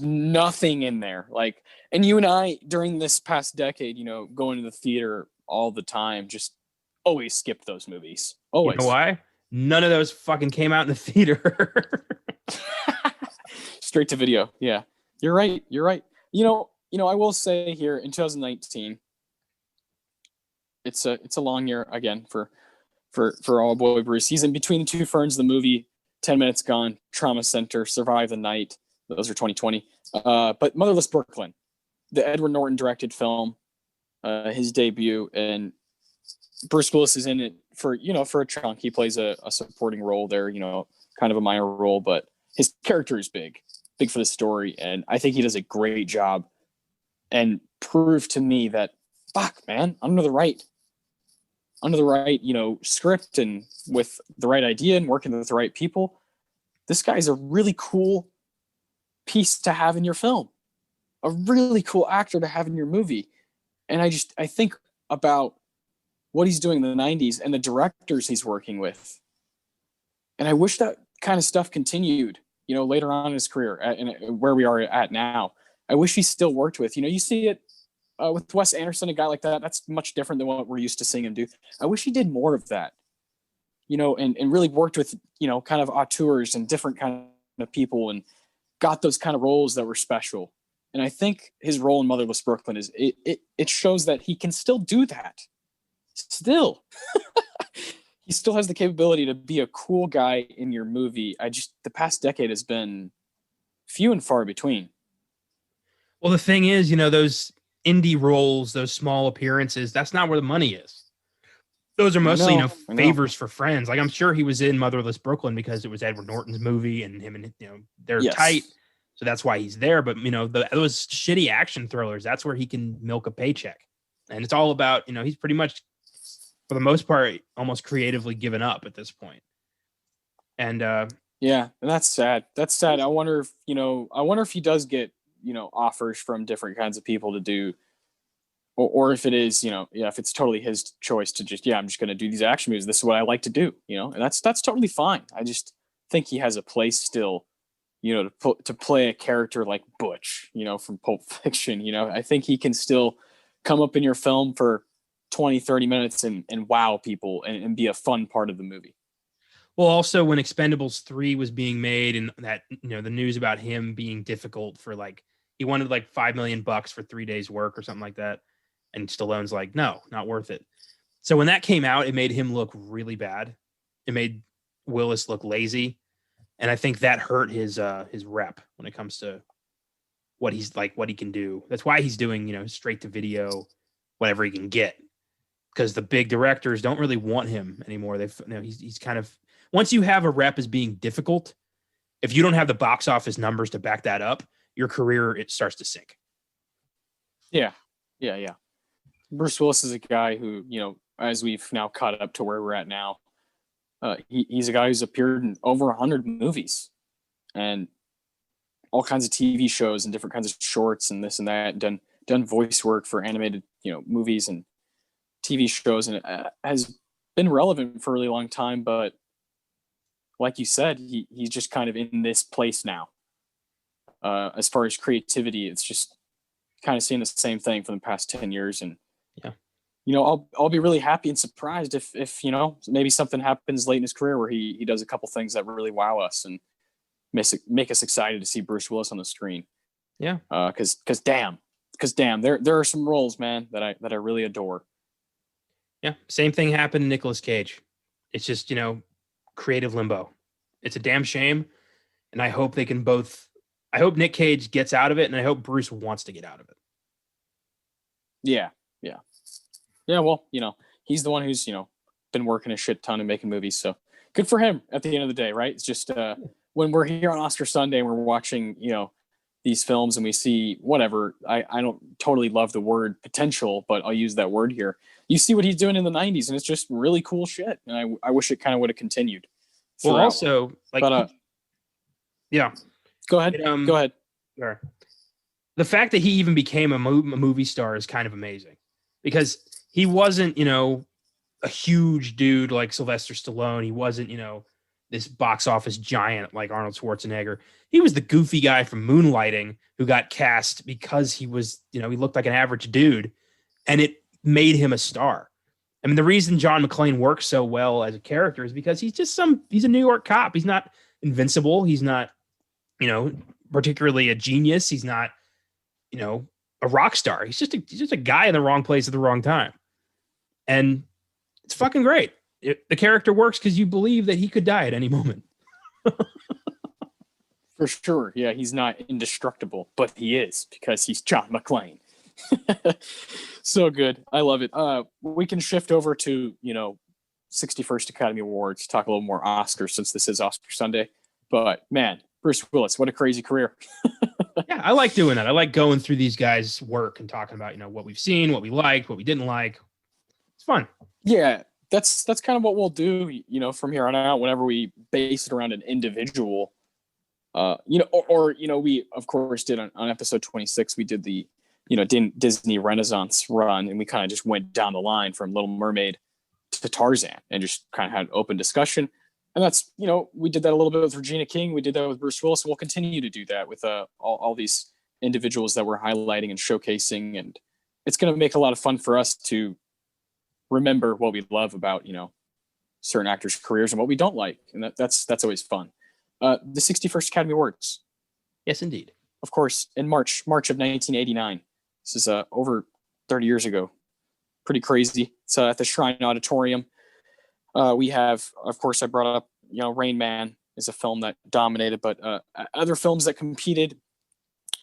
nothing in there. Like, and you and I, during this past decade, going to the theater all the time, just always skip those movies. Always. You know why? None of those fucking came out in the theater. Straight to video. Yeah, you're right. I will say here in 2019, it's a long year again for All Boy Bruce. He's in Between the Two Ferns, the movie, 10 Minutes Gone, Trauma Center, Survive the Night. Those are 2020. But Motherless Brooklyn, the Edward Norton directed film, his debut, and Bruce Willis is in it for a chunk. He plays a supporting role there, kind of a minor role, but his character is big for the story. And I think he does a great job and proved to me that, fuck, man, under the right, script and with the right idea and working with the right people, this guy's a really cool piece to have in your film, a really cool actor to have in your movie. And I think about what he's doing in the 90s and the directors he's working with. And I wish that kind of stuff continued, later on in his career and where we are at now. I wish he still worked with, you see it with Wes Anderson, a guy like that. That's much different than what we're used to seeing him do. I wish he did more of that, and really worked with, kind of auteurs and different kind of people and got those kind of roles that were special. And I think his role in Motherless Brooklyn is it shows that he can still do that. Still, he still has the capability to be a cool guy in your movie. The past decade has been few and far between. Well, the thing is, those indie roles, those small appearances, that's not where the money is. Those are mostly, favors for friends. Like, I'm sure he was in Motherless Brooklyn because it was Edward Norton's movie and him and, they're tight. So that's why he's there. But, those shitty action thrillers, that's where he can milk a paycheck. And it's all about, he's pretty much, for the most part, almost creatively given up at this point. And and that's sad. That's sad. I wonder if he does get, offers from different kinds of people to do, or if it is, if it's totally his choice to just, I'm just going to do these action movies. This is what I like to do, and that's totally fine. I just think he has a place still, to play a character like Butch, from Pulp Fiction. I think he can still come up in your film for 20, 30 minutes and wow people and be a fun part of the movie. Well, also when Expendables 3 was being made and that, the news about him being difficult for He wanted like $5 million for 3 days work or something like that. And Stallone's like, no, not worth it. So when that came out, it made him look really bad. It made Willis look lazy. And I think that hurt his rep when it comes to what he's like, what he can do. That's why he's doing, straight to video, whatever he can get. Because the big directors don't really want him anymore. He's kind of, once you have a rep as being difficult, if you don't have the box office numbers to back that up, your career, it starts to sink. Yeah. Bruce Willis is a guy who, as we've now caught up to where we're at now, he's a guy who's appeared in over 100 movies and all kinds of TV shows and different kinds of shorts and this and that, done voice work for animated, movies and TV shows, and it has been relevant for a really long time. But like you said, he's just kind of in this place now. As far as creativity, it's just kind of seeing the same thing for the past 10 years. And I'll be really happy and surprised if maybe something happens late in his career where he does a couple things that really wow us and make us excited to see Bruce Willis on the screen. Yeah. Because damn, there are some roles, man, that I really adore. Yeah. Same thing happened to Nicolas Cage. It's just, creative limbo. It's a damn shame. And I hope they can I hope Nick Cage gets out of it, and I hope Bruce wants to get out of it. Yeah. Well, he's the one who's, been working a shit ton and making movies. So good for him at the end of the day, right? It's just when we're here on Oscar Sunday and we're watching, these films and we see whatever, I don't totally love the word potential, but I'll use that word here. You see what he's doing in the 90s, and it's just really cool shit. And I wish it kind of would have continued. Well, also, yeah. Go ahead. Go ahead. Sure. The fact that he even became a movie star is kind of amazing, because he wasn't, a huge dude like Sylvester Stallone. He wasn't, this box office giant like Arnold Schwarzenegger. He was the goofy guy from Moonlighting who got cast because he was, he looked like an average dude, and it made him a star. I mean, the reason John McClane works so well as a character is because he's a New York cop. He's not invincible. He's not, particularly a genius. He's not, a rock star. He's just a guy in the wrong place at the wrong time. And it's fucking great. The character works because you believe that he could die at any moment. For sure. Yeah, he's not indestructible, but he is, because he's John McClane. So good. I love it. We can shift over to, 61st Academy Awards, talk a little more Oscars since this is Oscar Sunday. But man, Bruce Willis, what a crazy career. Yeah, I like doing that. I like going through these guys' work and talking about, what we've seen, what we liked, what we didn't like. It's fun. Yeah, that's kind of what we'll do, from here on out, whenever we base it around an individual. We of course did on episode 26, we did the, Disney Renaissance run, and we kind of just went down the line from Little Mermaid to Tarzan and just kind of had an open discussion. And that's, we did that a little bit with Regina King. We did that with Bruce Willis. And we'll continue to do that with all these individuals that we're highlighting and showcasing. And it's going to make a lot of fun for us to remember what we love about, certain actors' careers and what we don't like. And that's always fun. The 61st Academy Awards. Yes, indeed. Of course, in March of 1989. This is over 30 years ago. Pretty crazy. It's at the Shrine Auditorium. We have, of course, I brought up, Rain Man is a film that dominated, but other films that competed: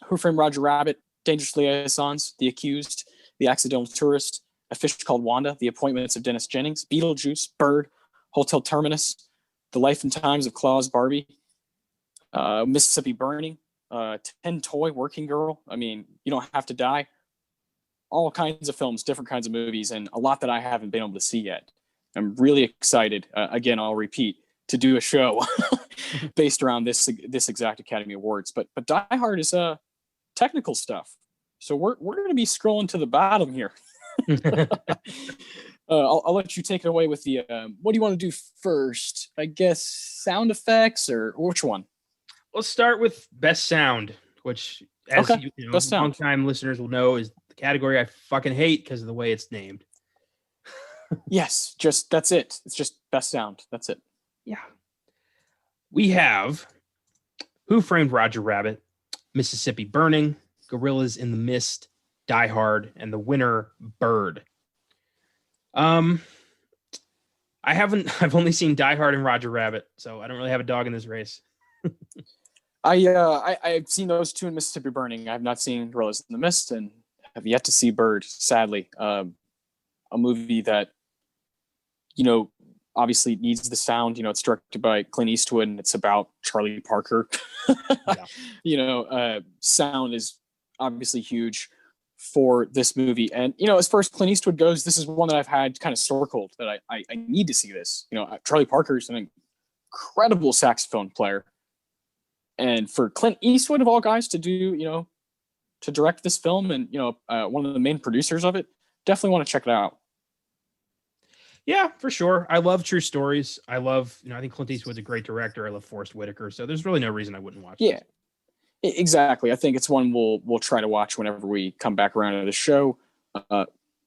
Who Framed Roger Rabbit, Dangerous Liaisons, The Accused, The Accidental Tourist, A Fish Called Wanda, The Appointments of Dennis Jennings, Beetlejuice, Bird, Hotel Terminus, The Life and Times of Claus Barbie, Mississippi Burning, 10 Toy, Working Girl. I mean, You Don't Have to Die. All kinds of films, different kinds of movies, and a lot that I haven't been able to see yet. I'm really excited. Again, I'll repeat, to do a show based around this exact Academy Awards. But Die Hard is technical stuff, so we're going to be scrolling to the bottom here. I'll let you take it away with the. What do you want to do first? I guess sound effects, or which one? Let's start with best sound, which, as long-time listeners will know, is the category I fucking hate because of the way it's named. Yes, that's it. It's just best sound. That's it. Yeah. We have Who Framed Roger Rabbit, Mississippi Burning, Gorillas in the Mist, Die Hard, and the winner, Bird. I've only seen Die Hard and Roger Rabbit, so I don't really have a dog in this race. I've seen those two in Mississippi Burning. I have not seen Gorillas in the Mist and have yet to see Bird, sadly. A movie that, obviously needs the sound. It's directed by Clint Eastwood and it's about Charlie Parker. Yeah. Sound is obviously huge for this movie. And, as far as Clint Eastwood goes, this is one that I've had kind of circled that I need to see this. Charlie Parker is an incredible saxophone player. And for Clint Eastwood, of all guys, to do, to direct this film and, one of the main producers of it, definitely want to check it out. Yeah, for sure. I love true stories. I think Clint Eastwood's a great director. I love Forrest Whitaker. So there's really no reason I wouldn't watch Yeah, exactly. I think it's one we'll try to watch whenever we come back around to the show.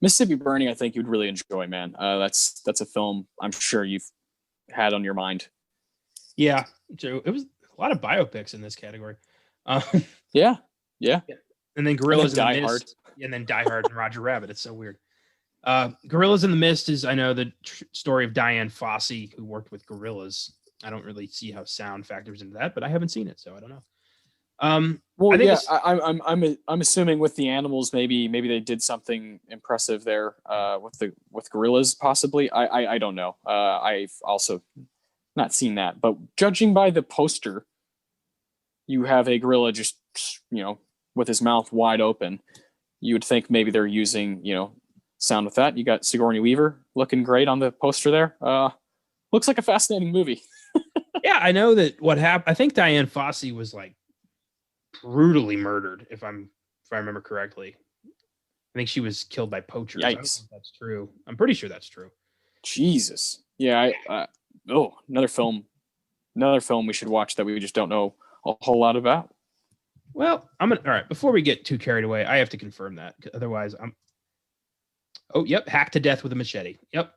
Mississippi Burning, I think you'd really enjoy, man. That's a film I'm sure you've had on your mind. Yeah, Joe. It was a lot of biopics in this category. Yeah. And then Gorillas and in the Mist, and then Die Hard and Roger Rabbit. It's so weird. Gorillas in the Mist is, I know, the story of Diane Fossey, who worked with gorillas. I don't really see how sound factors into that, but I haven't seen it, so I don't know. I'm assuming with the animals, maybe they did something impressive there with gorillas, possibly. I don't know. I've also not seen that, but judging by the poster, you have a gorilla just with his mouth wide open. You would think maybe they're using sound with that. You got Sigourney Weaver looking great on the poster there. Looks like a fascinating movie. Yeah, I know that what happened. I think Diane Fossey was like brutally murdered, if I remember correctly. I think she was killed by poachers. Yikes. I don't think that's true. I'm pretty sure that's true. Jesus. Yeah. Another film we should watch that we just don't know a whole lot about. Well, all right. Before we get too carried away, I have to confirm that. Otherwise, oh, yep. Hacked to death with a machete. Yep.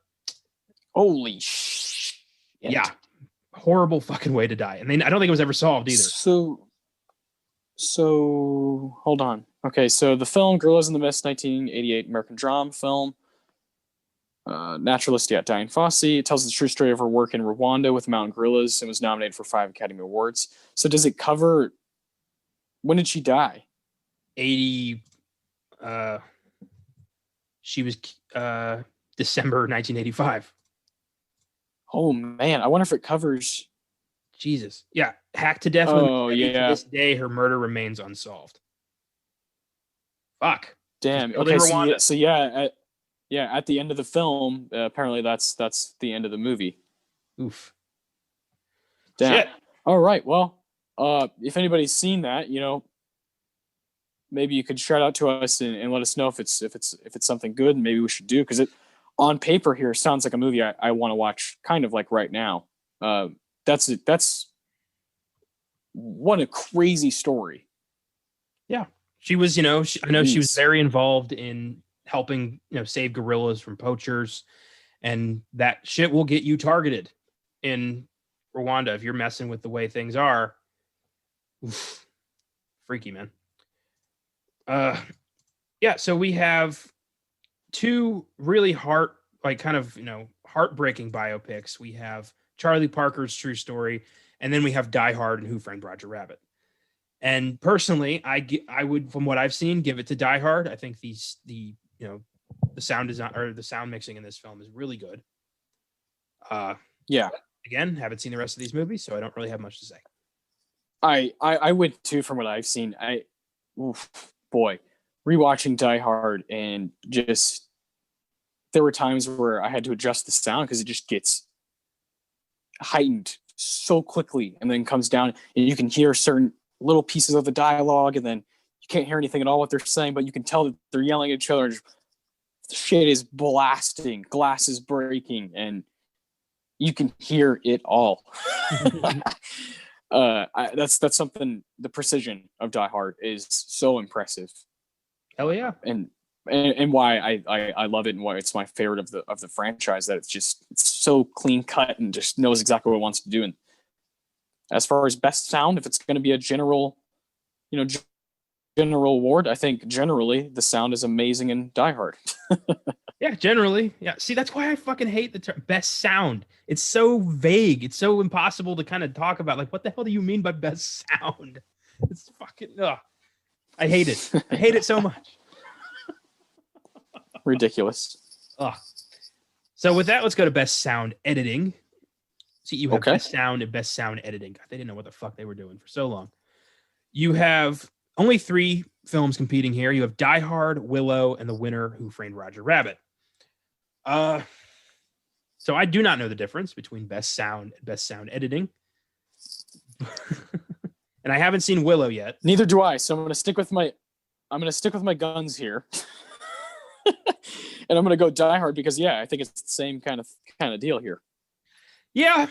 Holy shit. Yeah. Horrible fucking way to die. And I don't think it was ever solved either. So hold on. Okay. So the film Gorillas in the Mist, 1988 American drama film. Naturalist, Diane Fossey. It tells the true story of her work in Rwanda with mountain gorillas and was nominated for 5 Academy Awards. So does it cover, when did she die? 80, she was December 1985. Oh man, I wonder if it covers. Jesus. Yeah. Hacked to death. Oh yeah. To this day, her murder remains unsolved. Fuck. Damn. Okay. So at the end of the film, apparently that's the end of the movie. Oof. Damn. Shit. All right. Well, if anybody's seen that, maybe you could shout out to us and let us know if it's something good and maybe we should do, because it on paper here sounds like a movie I want to watch kind of like right now. That's what a crazy story. Yeah. She was, I know she was very involved in helping, save gorillas from poachers, and that shit will get you targeted in Rwanda if you're messing with the way things are. Oof. Freaky, man. Yeah, so we have two really heartbreaking biopics. We have Charlie Parker's True Story, and then we have Die Hard and Who Framed Roger Rabbit. And personally, I would, from what I've seen, give it to Die Hard. I think the sound design or the sound mixing in this film is really good. Yeah. Again, haven't seen the rest of these movies, so I don't really have much to say. I would too, from what I've seen. Boy, rewatching Die Hard, and just there were times where I had to adjust the sound because it just gets heightened so quickly and then comes down and you can hear certain little pieces of the dialogue and then you can't hear anything at all what they're saying, but you can tell that they're yelling at each other. Shit is blasting, glass is breaking, and you can hear it all. That's something. The precision of Die Hard is so impressive. Hell yeah, and why I love it and why it's my favorite of the franchise. That it's so clean cut and just knows exactly what it wants to do. And as far as best sound, if it's going to be a general, general award, I think generally the sound is amazing in Die Hard. Yeah, generally. Yeah. See, that's why I fucking hate the term best sound. It's so vague. It's so impossible to kind of talk about. Like, what the hell do you mean by best sound? It's fucking, ugh. I hate it. I hate it so much. Ridiculous. Ugh. So with that, let's go to best sound editing. See, you have best sound and best sound editing. God, they didn't know what the fuck they were doing for so long. You have only 3 films competing here. You have Die Hard, Willow, and the winner, Who Framed Roger Rabbit. So I do not know the difference between best sound and best sound editing. And I haven't seen Willow yet. Neither do I. So I'm gonna stick with my guns here. And I'm gonna go Die Hard because I think it's the same kind of deal here. Yeah.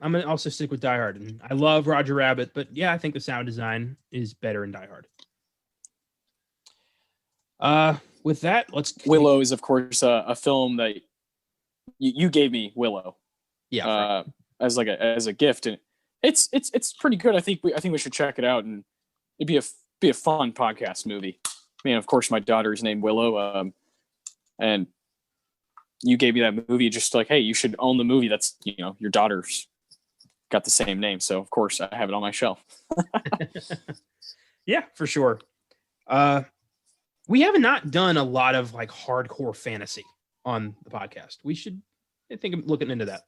I'm gonna also stick with Die Hard. And I love Roger Rabbit, but I think the sound design is better in Die Hard. With that, Willow is, of course, a film that you gave me. Willow, as a gift, and it's pretty good. I think we should check it out, and it'd be a fun podcast movie. I mean, of course, my daughter is named Willow, and you gave me that movie just like, hey, you should own the movie. That's your daughter's got the same name, so of course I have it on my shelf. Yeah, for sure. We have not done a lot of like hardcore fantasy on the podcast. We should, I think, I'm looking into that.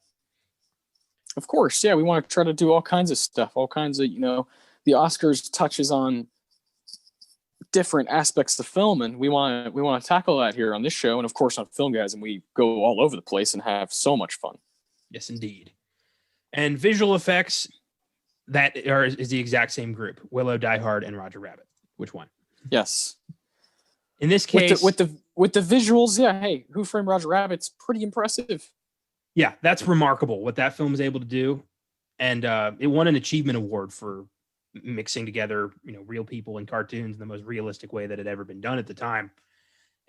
Of course, we want to try to do all kinds of stuff, all kinds of, the Oscars touches on different aspects of film, and we want to tackle that here on this show, and of course on Filmgazm, we go all over the place and have so much fun. Yes, indeed. And visual effects, is the exact same group: Willow, Die Hard, and Roger Rabbit. Which one? Yes. In this case, with the visuals, hey, Who Framed Roger Rabbit's pretty impressive. Yeah, that's remarkable what that film is able to do, and it won an achievement award for mixing together, real people and cartoons in the most realistic way that had ever been done at the time.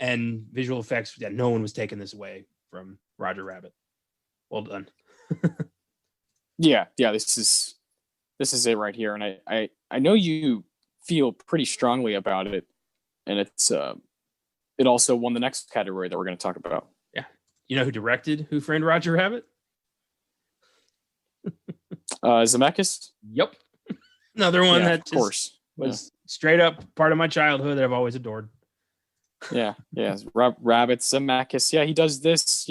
And visual effects, no one was taking this away from Roger Rabbit. Well done. Yeah, this is it right here, and I know you feel pretty strongly about it. And it also won the next category that we're going to talk about. Yeah. You know who directed Who Framed Roger Rabbit? Zemeckis? Yep. Another one that of course was straight up part of my childhood that I've always adored. Yeah. Rabbit, Zemeckis. Yeah, he does this,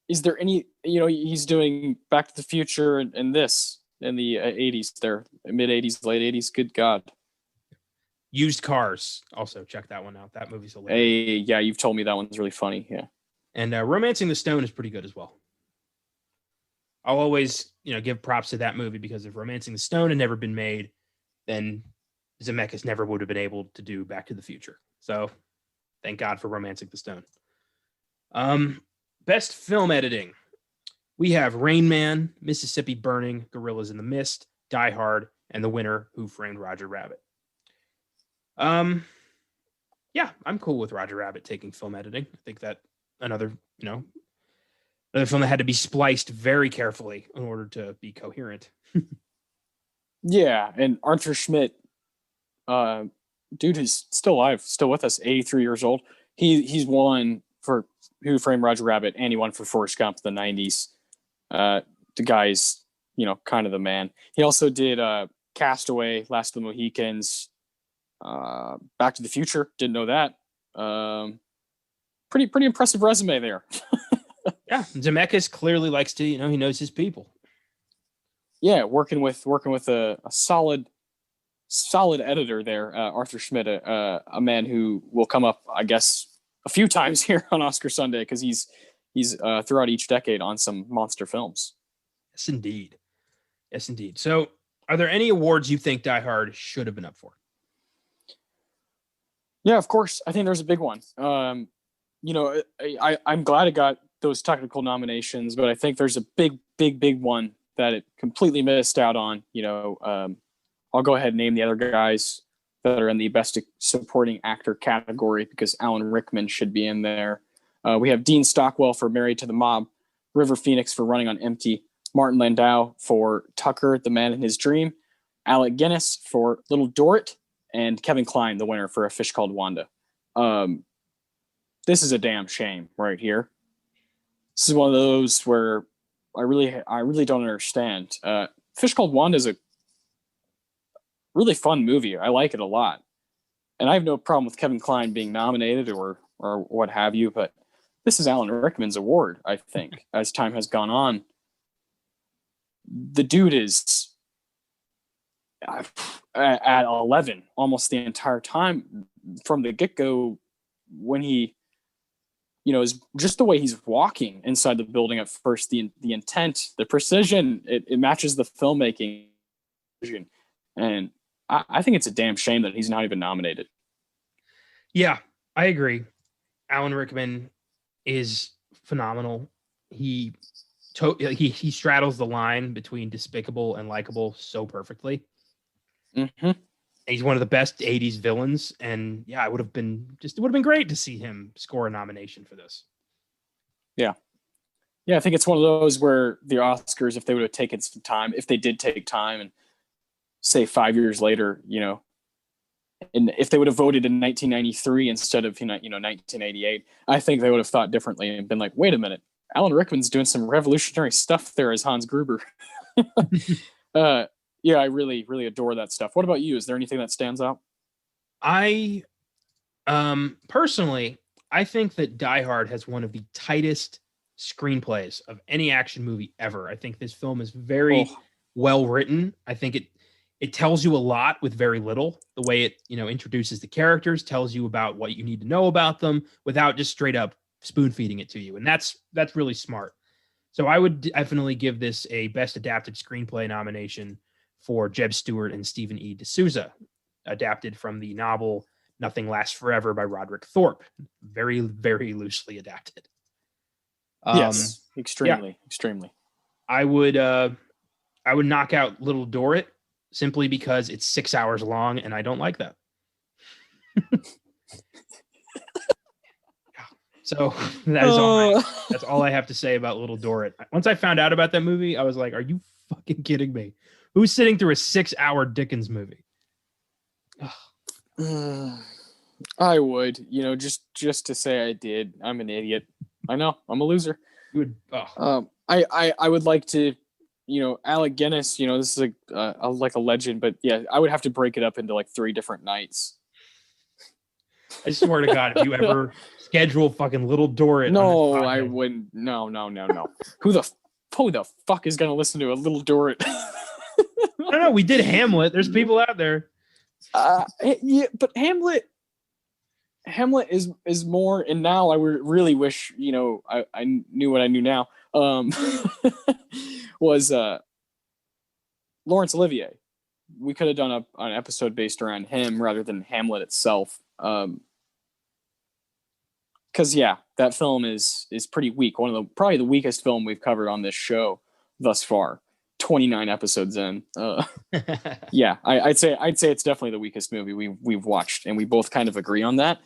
is there any, he's doing Back to the Future and this in the 80s there, mid 80s, late 80s. Good God. Used Cars. Also, check that one out. That movie's hilarious. Hey, you've told me that one's really funny. Yeah. And Romancing the Stone is pretty good as well. I'll always, give props to that movie because if Romancing the Stone had never been made, then Zemeckis never would have been able to do Back to the Future. So, thank God for Romancing the Stone. Best film editing. We have Rain Man, Mississippi Burning, Gorillas in the Mist, Die Hard, and the winner, Who Framed Roger Rabbit. I'm cool with Roger Rabbit taking film editing. I think that another film that had to be spliced very carefully in order to be coherent. Yeah, and Arthur Schmidt, dude who's still alive, still with us, 83 years old. He's won for Who Framed Roger Rabbit, and he won for Forrest Gump in the 90s. The guy's, kind of the man. He also did Castaway, Last of the Mohicans, Back to the Future. Didn't know that. Pretty impressive resume there. Yeah, Zemeckis clearly likes to, he knows his people. Yeah, working with a solid editor there, Arthur Schmidt, a man who will come up, I guess, a few times here on Oscar Sunday because he's throughout each decade on some monster films. Yes, indeed. So, are there any awards you think Die Hard should have been up for? Yeah, of course. I think there's a big one. I'm glad it got those technical nominations, but I think there's a big one that it completely missed out on. I'll go ahead and name the other guys that are in the Best Supporting Actor category because Alan Rickman should be in there. We have Dean Stockwell for Married to the Mob, River Phoenix for Running on Empty, Martin Landau for Tucker, the Man in His Dream, Alec Guinness for Little Dorrit, and Kevin Kline, the winner for A Fish Called Wanda. This is a damn shame right here. This is one of those where I really don't understand. Fish Called Wanda is a really fun movie. I like it a lot. And I have no problem with Kevin Kline being nominated or what have you, but this is Alan Rickman's award, I think, as time has gone on. The dude is at 11 almost the entire time from the get-go when he, is just the way he's walking inside the building at first, the intent, the precision, it matches the filmmaking. And I think it's a damn shame that he's not even nominated. Yeah, I agree. Alan Rickman is phenomenal. He straddles the line between despicable and likable so perfectly. Mm-hmm. He's one of the best 80s villains. And yeah, it would have been great to see him score a nomination for this. Yeah. Yeah, I think it's one of those where the Oscars, if they would have taken some time, if they did take time and say 5 years later, and if they would have voted in 1993 instead of 1988, I think they would have thought differently and been like, wait a minute, Alan Rickman's doing some revolutionary stuff there as Hans Gruber. Yeah, I really, really adore that stuff. What about you? Is there anything that stands out? I personally, I think that Die Hard has one of the tightest screenplays of any action movie ever. I think this film is very well written. I think it tells you a lot with very little. The way it, introduces the characters, tells you about what you need to know about them without just straight up spoon feeding it to you. And that's really smart. So I would definitely give this a Best Adapted Screenplay nomination for Jeb Stewart and Stephen E. D'Souza, adapted from the novel Nothing Lasts Forever by Roderick Thorpe. Very, very loosely adapted. Yes, extremely. I would knock out Little Dorrit simply because it's 6 hours long, and I don't like that. So that's all I have to say about Little Dorrit. Once I found out about that movie, I was like, are you fucking kidding me? Who's sitting through a 6 hour Dickens movie? I would, just to say I did. I'm an idiot. I know, I'm a loser. You would, I would like to, Alec Guinness, this is like a legend, but yeah, I would have to break it up into like 3 different nights. I swear to God, if you ever schedule fucking Little Dorrit. No, I wouldn't. No. Who the fuck is gonna listen to a Little Dorrit? I don't know. We did Hamlet. There's people out there. Yeah, but Hamlet is more. And now I really wish I knew what I knew now. Was Laurence Olivier. We could have done an episode based around him rather than Hamlet itself. Because that film is pretty weak. Probably the weakest film we've covered on this show thus far. 29 episodes in. Yeah, I'd say it's definitely the weakest movie we've watched, and we both kind of agree on that.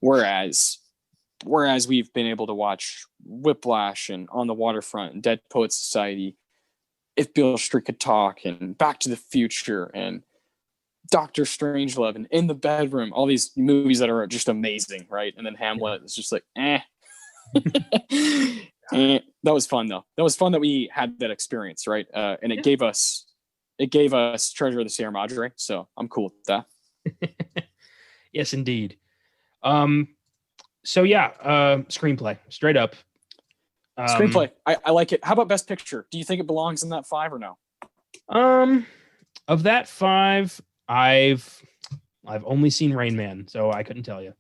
Whereas we've been able to watch Whiplash and On the Waterfront and Dead Poets Society, If Beale Street Could Talk, and Back to the Future, and Doctor Strangelove, and In the Bedroom, all these movies that are just amazing, right? And then Hamlet is just like, That was fun though. That was fun that we had that experience, right? And it gave us Treasure of the Sierra Madre, so I'm cool with that. Yes, indeed. Screenplay, straight up. Screenplay, I like it. How about Best Picture? Do you think it belongs in that 5 or no? Of that 5, I've only seen Rain Man, so I couldn't tell you.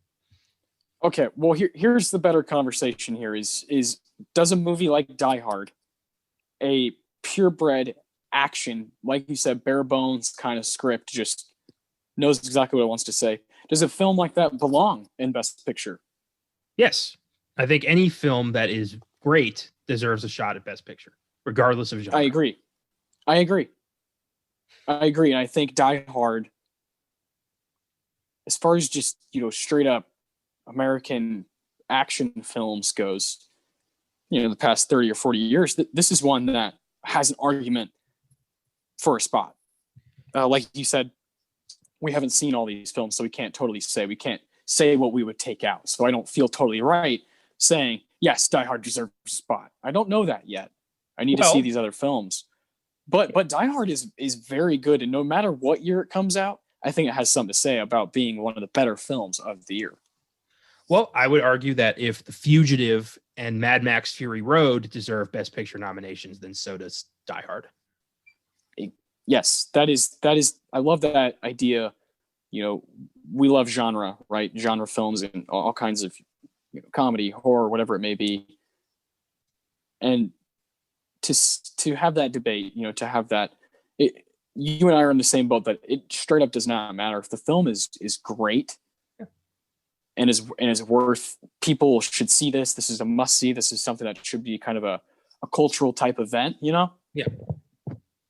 Okay, well here's the better conversation here is does a movie like Die Hard, a purebred action, like you said, bare bones kind of script, just knows exactly what it wants to say, does a film like that belong in Best Picture? Yes. I think any film that is great deserves a shot at Best Picture, regardless of genre. I agree. And I think Die Hard, as far as just, straight up American action films goes, the past 30 or 40 years, this is one that has an argument for a spot. Like you said, we haven't seen all these films, so we can't say what we would take out. So I don't feel totally right saying, yes, Die Hard deserves a spot. I don't know that yet. I need to see these other films. But Die Hard is very good, and no matter what year it comes out, I think it has something to say about being one of the better films of the year. Well, I would argue that if The Fugitive and Mad Max Fury Road deserve Best Picture nominations, then so does Die Hard. Yes, that is. I love that idea. We love genre, right? Genre films and all kinds of comedy, horror, whatever it may be, and to have that debate, to have that, you and I are in the same boat that it straight up does not matter if the film is great. Yeah. And is worth, people should see this. This is a must see. This is something that should be kind of a cultural type event, Yeah.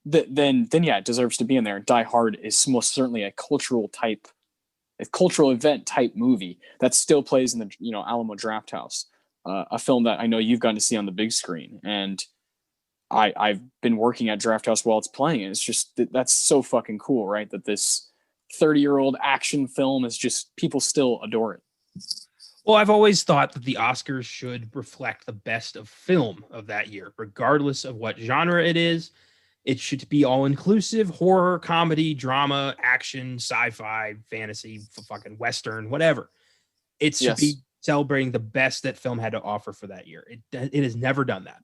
Then yeah, it deserves to be in there. Die Hard is most certainly a cultural event type movie that still plays in the Alamo Drafthouse, a film that I know you've gotten to see on the big screen, and I've been working at Drafthouse while it's playing, and it's just that's so fucking cool, right? That this 30-year-old action film is just, people still adore it. Well, I've always thought that the Oscars should reflect the best of film of that year, regardless of what genre it is. It should be all-inclusive: horror, comedy, drama, action, sci-fi, fantasy, fucking Western, whatever. It should be celebrating the best that film had to offer for that year. It has never done that.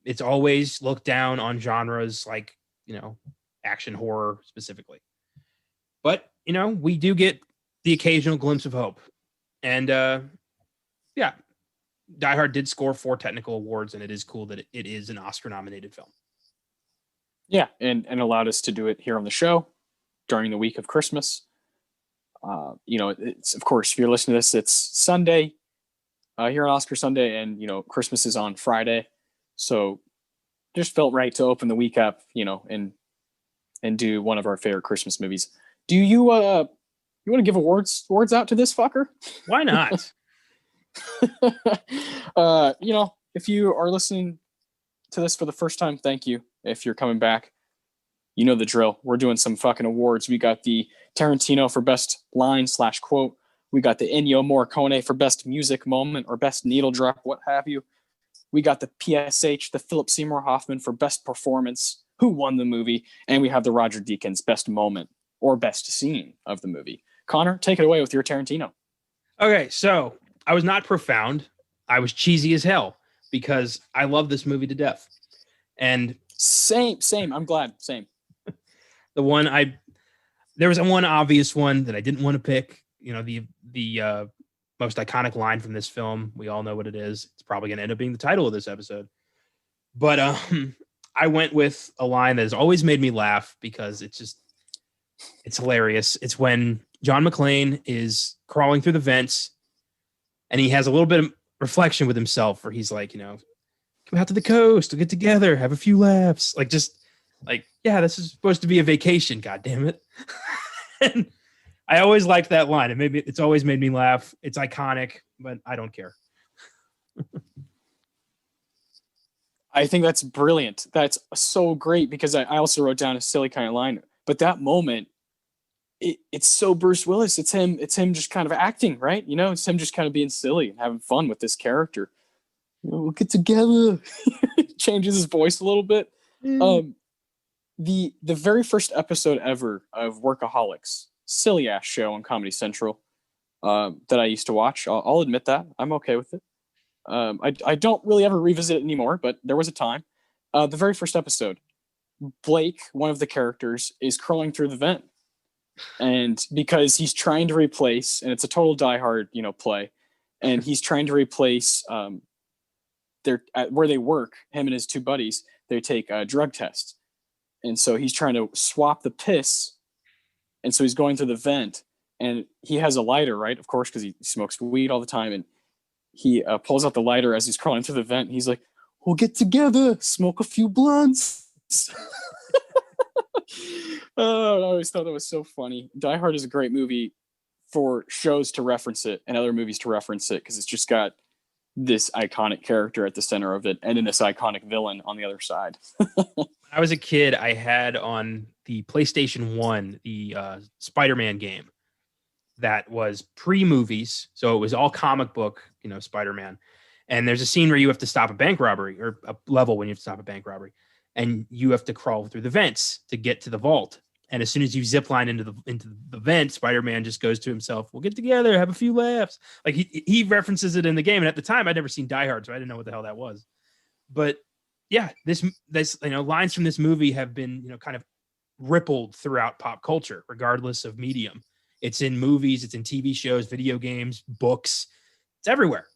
It's always looked down on genres like, action, horror specifically. But, we do get the occasional glimpse of hope. And, yeah, Die Hard did score 4 technical awards, and it is cool that it is an Oscar-nominated film. Yeah, and allowed us to do it here on the show during the week of Christmas. It's, of course, if you're listening to this, it's Sunday here on Oscar Sunday, and Christmas is on Friday, so just felt right to open the week up, and do one of our favorite Christmas movies. Do you want to give awards out to this fucker? Why not? If you are listening to this for the first time, thank you. If you're coming back, you know the drill. We're doing some fucking awards. We got the Tarantino for best line/quote. We got the Ennio Morricone for best music moment or best needle drop, what have you. We got the PSH, the Philip Seymour Hoffman for best performance, who won the movie, and we have the Roger Deakins best moment or best scene of the movie. Connor, take it away with your Tarantino. Okay, so I was not profound. I was cheesy as hell because I love this movie to death. And same. I'm glad. Same. There was one obvious one that I didn't want to pick. The most iconic line from this film. We all know what it is. It's probably going to end up being the title of this episode. But I went with a line that has always made me laugh because it's hilarious. It's when John McClane is crawling through the vents and he has a little bit of reflection with himself where he's like, come out to the coast, we'll get together, have a few laughs. Yeah, this is supposed to be a vacation, God damn it. And I always liked that line. It's always made me laugh. It's iconic, but I don't care. I think that's brilliant. That's so great because I also wrote down a silly kind of line, but that moment, it's so Bruce Willis. It's him just kind of acting, right? It's him just kind of being silly and having fun with this character. We'll get together. Changes his voice a little bit. The very first episode ever of Workaholics, silly ass show on Comedy Central, that I used to watch. I'll admit that. I'm okay with it. I don't really ever revisit it anymore, but there was a time. The very first episode, Blake, one of the characters, is crawling through the vent, and because he's trying to replace, and it's a total Die Hard, play, and he's trying to replace where they work, him and his 2 buddies, they take drug tests. And so he's trying to swap the piss. And so he's going through the vent, and he has a lighter, right? Of course, because he smokes weed all the time. And he pulls out the lighter as he's crawling through the vent. He's like, we'll get together, smoke a few blunts. Oh, I always thought that was so funny. Die Hard is a great movie for shows to reference it and other movies to reference it because it's just got this iconic character at the center of it and then this iconic villain on the other side. I was a kid, I had on the PlayStation 1 the Spider-Man game that was pre-movies. So it was all comic book, Spider-Man. And there's a scene where you have to stop a bank robbery, or a level when you have to stop a bank robbery. And you have to crawl through the vents to get to the vault. And as soon as you zip line into the vent, Spider-Man just goes to himself, "We'll get together, have a few laughs." Like he references it in the game. And at the time, I'd never seen Die Hard, so I didn't know what the hell that was. But yeah, this lines from this movie have been, kind of rippled throughout pop culture, regardless of medium. It's in movies, it's in TV shows, video games, books. It's everywhere.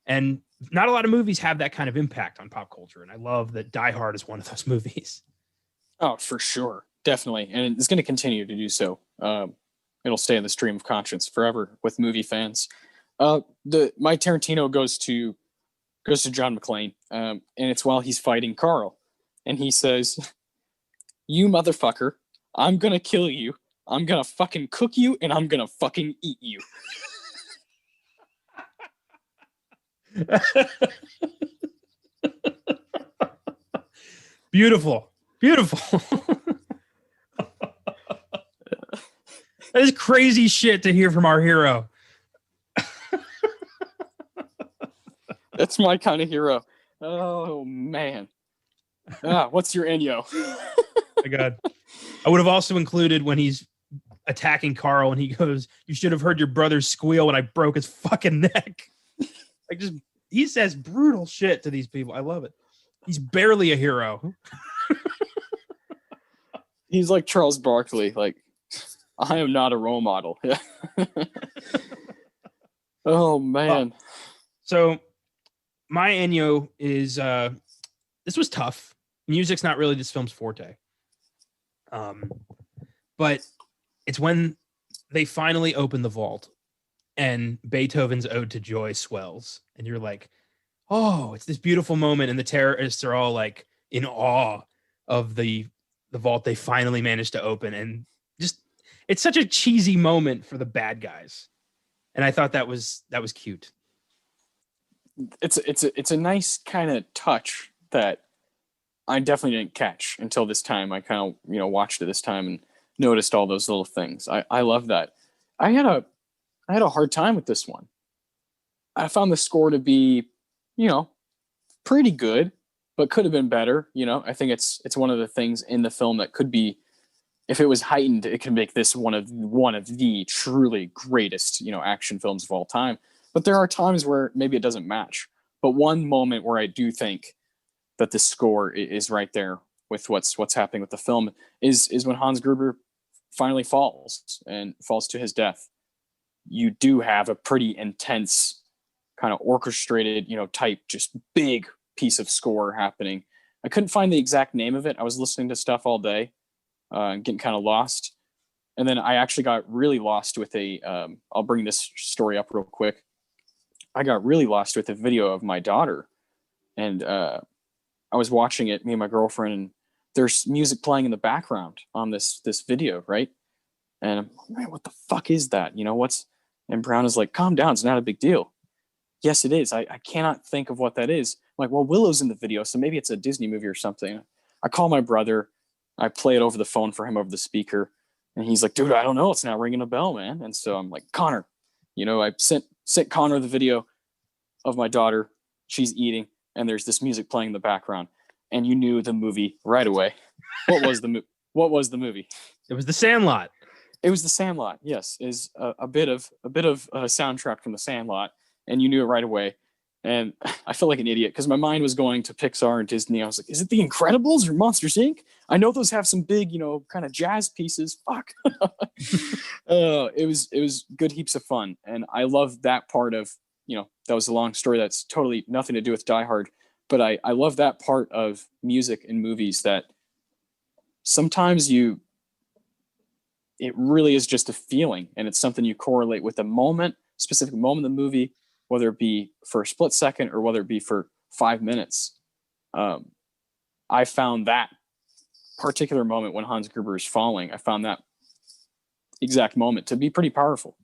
And not a lot of movies have that kind of impact on pop culture. And I love that Die Hard is one of those movies. Oh, for sure. Definitely. And it's going to continue to do so. It'll stay in the stream of conscience forever with movie fans. My Tarantino goes to John McClane, and it's while he's fighting Carl. And he says, "You motherfucker, I'm going to kill you. I'm going to fucking cook you, and I'm going to fucking eat you." Beautiful. Beautiful. That is crazy shit to hear from our hero. That's my kind of hero. Oh, man. What's your Ennio? My God. I would have also included when he's attacking Carl and he goes, "You should have heard your brother squeal when I broke his fucking neck." Like, just, he says brutal shit to these people. I love it. He's barely a hero. He's like Charles Barkley. Like, I am not a role model. Oh, man. So my Ennio is, this was tough. Music's not really this film's forte. But it's when they finally open the vault and Beethoven's Ode to Joy swells. And you're like, oh, it's this beautiful moment. And the terrorists are all like in awe of the vault they finally managed to open. And just, it's such a cheesy moment for the bad guys. And I thought that was cute. It's a nice kind of touch that I definitely didn't catch until this time. I kind of, watched it this time and noticed all those little things. I love that. I had a hard time with this one. I found the score to be, pretty good, but could have been better. I think it's one of the things in the film that could be, if it was heightened, it could make this one of the truly greatest, action films of all time. But there are times where maybe it doesn't match. But one moment where I do think that the score is right there with what's happening with the film is when Hans Gruber finally falls to his death. You do have a pretty intense kind of orchestrated, type, just big piece of score happening. I couldn't find the exact name of it. I was listening to stuff all day, getting kind of lost. And then I actually got really lost with I'll bring this story up real quick. I got really lost with a video of my daughter, and I was watching it, me and my girlfriend, and there's music playing in the background on this video, right? And I'm like, "Man, what the fuck is that? And Brown is like, "Calm down, it's not a big deal." Yes, it is. I cannot think of what that is. I'm like, well, Willow's in the video, so maybe it's a Disney movie or something. I call my brother, I play it over the phone for him over the speaker, and he's like, "Dude, I don't know, it's not ringing a bell, man." And so I'm like, "Connor," I sent Connor the video of my daughter. She's eating, and there's this music playing in the background, and you knew the movie right away. What was the movie? It was The Sandlot. It was The Sandlot. Yes, is a bit of a soundtrack from The Sandlot, and you knew it right away. And I felt like an idiot because my mind was going to Pixar and Disney. I was like, "Is it The Incredibles or Monsters Inc.? I know those have some big, kind of jazz pieces." Fuck. It was good heaps of fun, and I love that part of, that was a long story that's totally nothing to do with Die Hard, but I love that part of music in movies that sometimes it really is just a feeling, and it's something you correlate with a specific moment in the movie, whether it be for a split second or whether it be for 5 minutes. I found that particular moment when Hans Gruber is falling, I found that exact moment to be pretty powerful.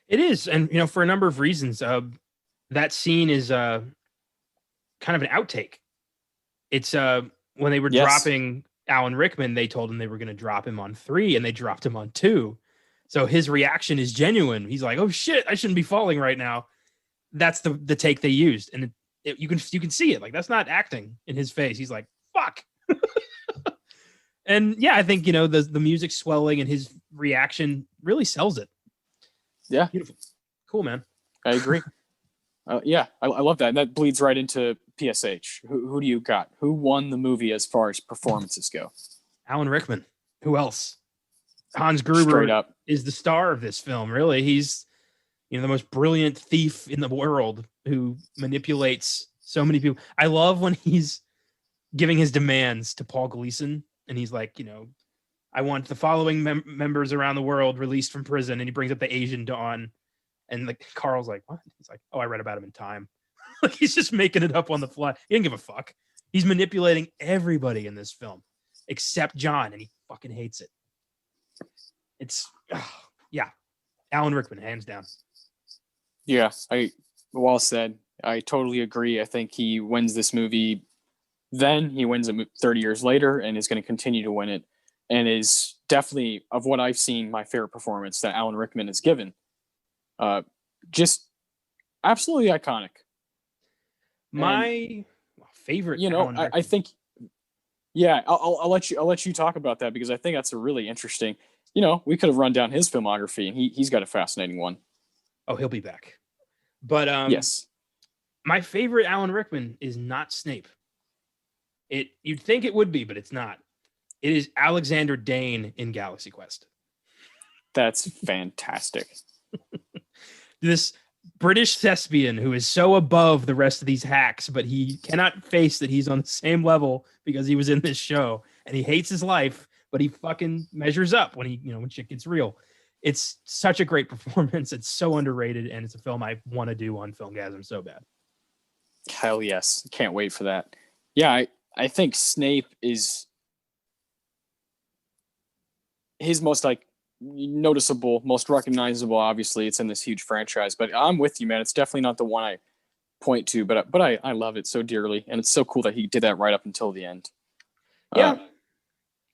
It is. And, for a number of reasons, that scene is kind of an outtake. It's when they were Yes. dropping Alan Rickman, they told him they were going to drop him on 3, and they dropped him on 2. So his reaction is genuine. He's like, "Oh shit, I shouldn't be falling right now." That's the take they used, and you can see it. Like, that's not acting in his face. He's like, "Fuck." And yeah, I think, the music swelling and his reaction really sells it. Yeah. Beautiful. Cool, man. I agree. Yeah, I love that. And that bleeds right into PSH. Who do you got? Who won the movie as far as performances go? Alan Rickman. Who else? Hans Straight Gruber up. is the star of this film. Really, he's the most brilliant thief in the world who manipulates so many people. I love when he's giving his demands to Paul Gleason, and he's like, I want the following members around the world released from prison, and he brings up the Asian Dawn, and like Carl's like, what? He's like, oh, I read about him in Time. Like, he's just making it up on the fly. He didn't give a fuck. He's manipulating everybody in this film except John, and he fucking hates it. It's yeah, Alan Rickman, hands down. Yeah, well said. I totally agree. I think he wins this movie. Then he wins it 30 years later, and is going to continue to win it, and is definitely, of what I've seen, my favorite performance that Alan Rickman has given. Just absolutely iconic. My favorite, I think, yeah, I'll let you talk about that, because I think that's a really interesting. We could have run down his filmography, and he's got a fascinating one. Oh, he'll be back. But yes, my favorite Alan Rickman is not Snape. You'd think it would be, but it's not. It is Alexander Dane in Galaxy Quest. That's fantastic. This British thespian who is so above the rest of these hacks, but he cannot face that he's on the same level because he was in this show, and he hates his life, but he fucking measures up when when shit gets real. It's such a great performance. It's so underrated, and it's a film I want to do on Filmgazm so bad. Hell yes. Can't wait for that. Yeah, I think Snape is his most noticeable, most recognizable. Obviously, it's in this huge franchise, but I'm with you, man. It's definitely not the one I point to, but I love it so dearly, and it's so cool that he did that right up until the end. Yeah,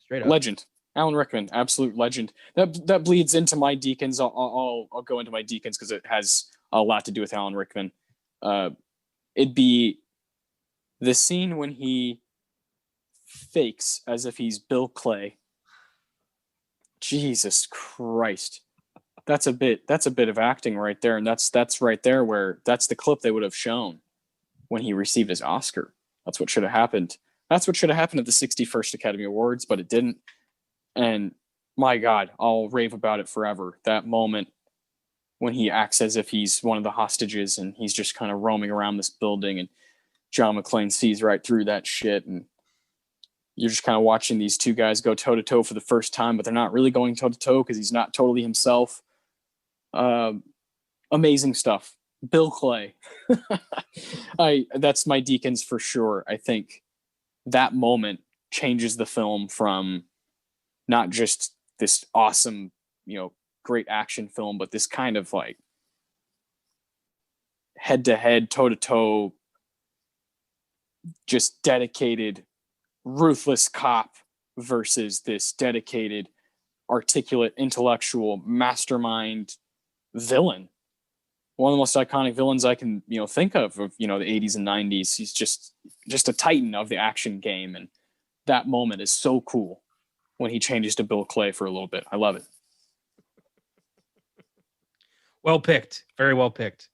straight up legend. Alan Rickman, absolute legend. That bleeds into my Deacons. I'll go into my Deacons because it has a lot to do with Alan Rickman. It'd be the scene when he fakes as if he's Bill Clay. Jesus Christ. That's a bit of acting right there. And that's right there where that's the clip they would have shown when he received his Oscar. That's what should have happened. That's what should have happened at the 61st Academy Awards, but it didn't. And my God, I'll rave about it forever. That moment when he acts as if he's one of the hostages and he's just kind of roaming around this building, and John McClane sees right through that shit, and you're just kind of watching these two guys go toe-to-toe for the first time, but they're not really going toe-to-toe because he's not totally himself. Amazing stuff. Bill Clay. That's my Deacons for sure. I think that moment changes the film from not just this awesome, great action film, but this kind of like head-to-head, toe-to-toe, just dedicated, ruthless cop versus this dedicated, articulate, intellectual, mastermind villain. One of the most iconic villains I can, think of the 80s and 90s. He's just a titan of the action game, and that moment is so cool when he changes to Bill Clay for a little bit. I love it. Well picked. Very well picked.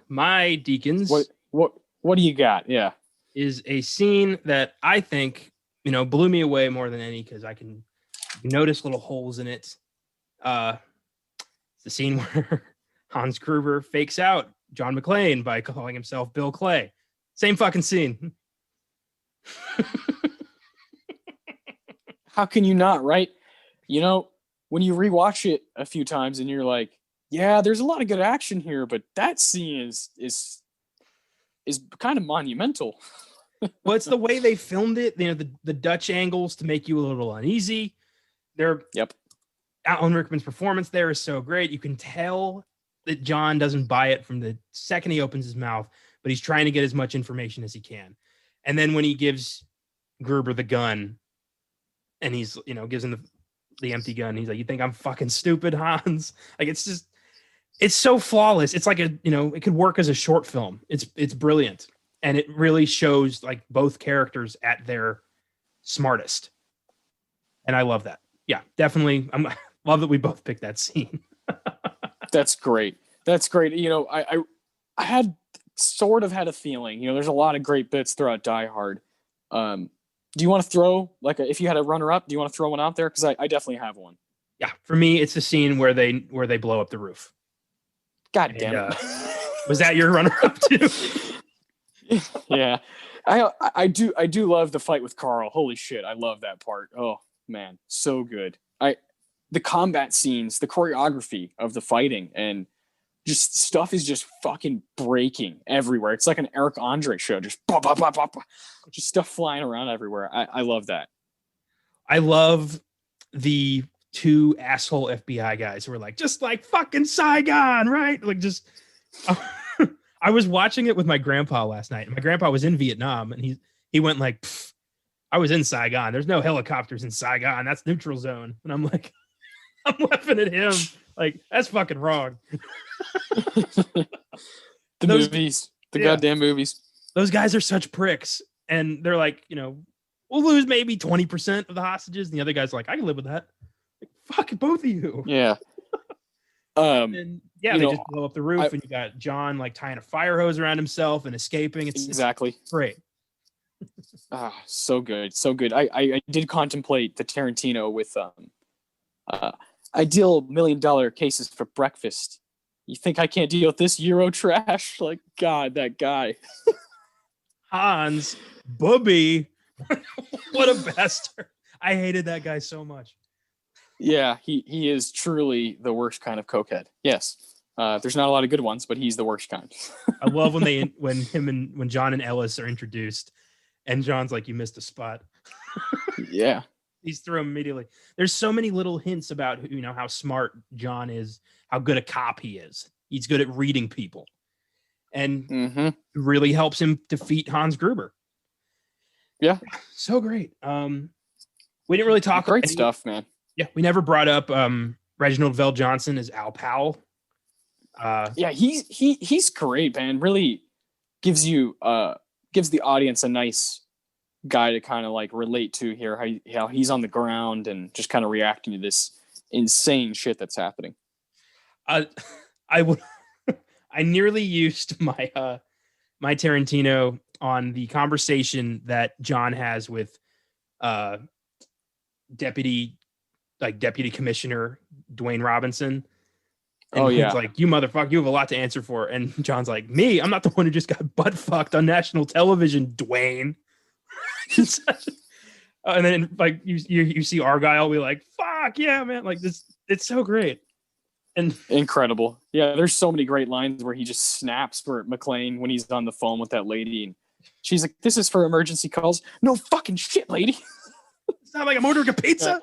My Deacons. What do you got? Yeah. Is a scene that I think, blew me away more than any, because I can notice little holes in it. It's the scene where Hans Gruber fakes out John McClane by calling himself Bill Clay. Same fucking scene. How can you not, right? When you rewatch it a few times and you're like, yeah, there's a lot of good action here, but that scene is kind of monumental. Well, it's the way they filmed it. The Dutch angles to make you a little uneasy. Yep. Alan Rickman's performance there is so great. You can tell that John doesn't buy it from the second he opens his mouth, but he's trying to get as much information as he can. And then when he gives Gruber the gun, and he's gives him the empty gun, he's like, "You think I'm fucking stupid, Hans?" Like it's so flawless. It's like it could work as a short film. It's brilliant, and it really shows like both characters at their smartest, and I love that. Yeah, definitely. Love that we both picked that scene. That's great. That's great. I had sort of had a feeling. There's a lot of great bits throughout Die Hard. Do you want to throw if you had a runner up? Do you want to throw one out there? Because I definitely have one. Yeah, for me, it's the scene where they blow up the roof. God damn it! Was that your runner up too? Yeah, I do love the fight with Carl. Holy shit, I love that part. Oh man, so good. The combat scenes, the choreography of the fighting, and just stuff is just fucking breaking everywhere. It's like an Eric Andre show, just bah, bah, bah, bah, bah. Just stuff flying around everywhere. I love that. I love the two asshole FBI guys who were like, just like fucking Saigon, right? Like just. I was watching it with my grandpa last night. My grandpa was in Vietnam, and he went like, "I was in Saigon. There's no helicopters in Saigon. That's neutral zone." And I'm like, I'm laughing at him. Like, that's fucking wrong. Movies, goddamn movies. Those guys are such pricks. And they're like, we'll lose maybe 20% of the hostages. And the other guy's like, I can live with that. Like, fuck both of you. Yeah. And they just blow up the roof, and you got John like tying a fire hose around himself and escaping. It's great. So good. So good. I did contemplate the Tarantino with I deal $1 million cases for breakfast. You think I can't deal with this Euro trash? Like, God, that guy. Hans Booby. What a bastard. I hated that guy so much. Yeah, he is truly the worst kind of cokehead. Yes. There's not a lot of good ones, but he's the worst kind. I love when John and Ellis are introduced, and John's like, "You missed a spot." Yeah. He's through him immediately. There's so many little hints about how smart John is, how good a cop he is. He's good at reading people, and really helps him defeat Hans Gruber. Yeah, so great. We didn't really talk great stuff, man. Yeah, we never brought up Reginald Vell Johnson as Al Powell. Yeah, he's great, man. Really gives the audience a nice guy to kind of like relate to here, how he's on the ground and just kind of reacting to this insane shit that's happening. I nearly used my my Tarantino on the conversation that John has with deputy commissioner Dwayne Robinson. And he's like, "You motherfucker, you have a lot to answer for." And John's like, "Me? I'm not the one who just got butt fucked on national television, Dwayne." And then like you see Argyle be like, "Fuck yeah, man!" Like this, it's so great and incredible. Yeah, there's so many great lines where he just snaps for McClane when he's on the phone with that lady, and she's like, "This is for emergency calls." No fucking shit, lady. It's not like I'm ordering a pizza.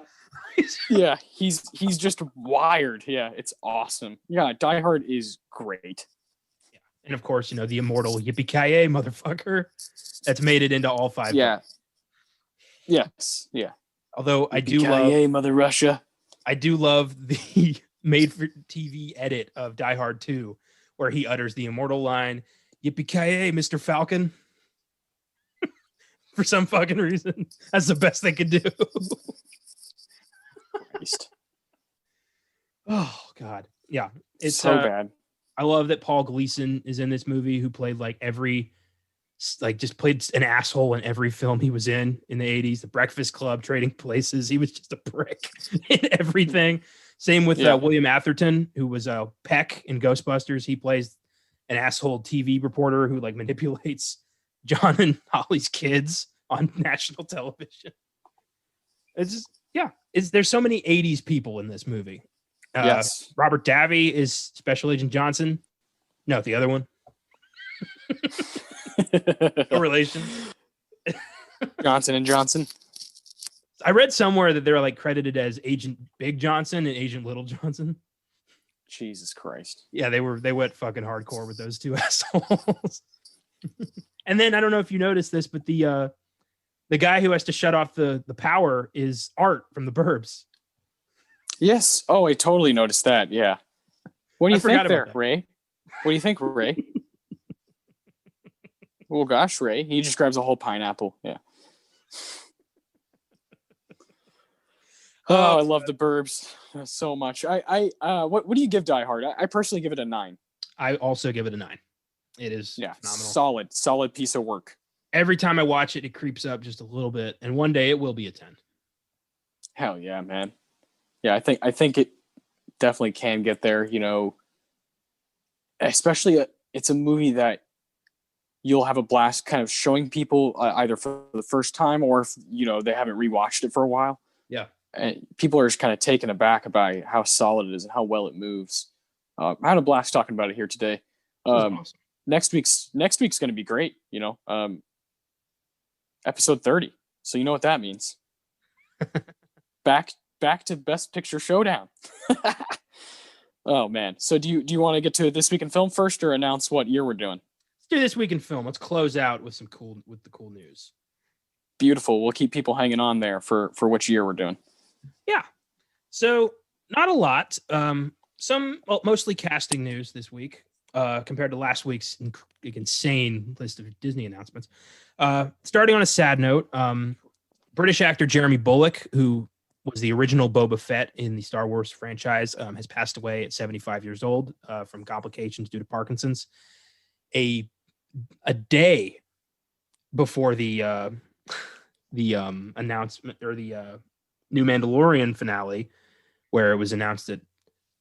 Yeah, he's just wired. Yeah, it's awesome. Yeah, Die Hard is great. Yeah, and of course, the immortal yippee-ki-yay motherfucker that's made it into all 5. Yeah. Books. Yes. Yeah. Although I do love Mother Russia. I do love the made-for-TV edit of Die Hard 2, where he utters the immortal line, "Yippee-ki-yay, Mr. Falcon." For some fucking reason, that's the best they could do. Oh God, yeah, it's so bad. I love that Paul Gleason is in this movie, who played just played an asshole in every film he was in the 80s. The Breakfast Club, Trading Places. He was just a prick in everything. Same with William Atherton, who was Peck in Ghostbusters. He plays an asshole TV reporter who like manipulates John and Holly's kids on national television. It's just, there's so many 80s people in this movie. Yes. Robert Davi is Special Agent Johnson. No, the other one. No relation. Johnson and Johnson. I read somewhere that they're like credited as Agent Big Johnson and Agent Little Johnson. Jesus Christ. Yeah, they went fucking hardcore with those two assholes. And then I don't know if you noticed this, but the guy who has to shut off the power is Art from the Burbs. Yes. Oh, I totally noticed that. Yeah. What do you think there, that. Ray? What do you think, Ray? Well, gosh, Ray. He just grabs a whole pineapple. Yeah. Oh, I love the Burbs so much. What do you give Die Hard? I personally give it a 9. I also give it a 9. It is phenomenal. Solid piece of work. Every time I watch it, it creeps up just a little bit, and one day it will be a 10. Hell yeah, man. Yeah, I think it definitely can get there. You know, especially it's a movie that you'll have a blast kind of showing people either for the first time or if they haven't rewatched it for a while. Yeah, and people are just kind of taken aback by how solid it is and how well it moves. I had a blast talking about it here today. Awesome. Next week's going to be great. Episode 30. So you know what that means. Back to Best Picture Showdown. Oh man. So do you want to get to This Week in Film first or announce what year we're doing? Let's do This Week in Film. Let's close out with the cool news. Beautiful. We'll keep people hanging on there for which year we're doing. Yeah. So not a lot. Mostly casting news this week compared to last week's insane list of Disney announcements. Starting on a sad note, British actor Jeremy Bulloch, who was the original Boba Fett in the Star Wars franchise, has passed away at 75 years old from complications due to Parkinson's. A day before the announcement or the new Mandalorian finale, where it was announced that,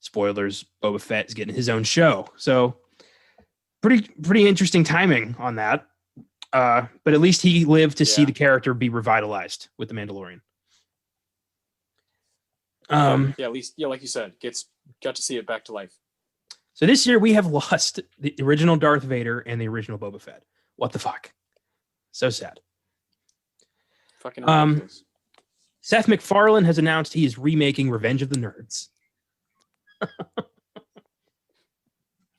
spoilers, Boba Fett is getting his own show. So pretty interesting timing on that. But at least he lived to see the character be revitalized with the Mandalorian. At least, like you said, got to see it back to life. So this year we have lost the original Darth Vader and the original Boba Fett. What the fuck? So sad. Fucking ridiculous. Seth MacFarlane has announced he is remaking Revenge of the Nerds.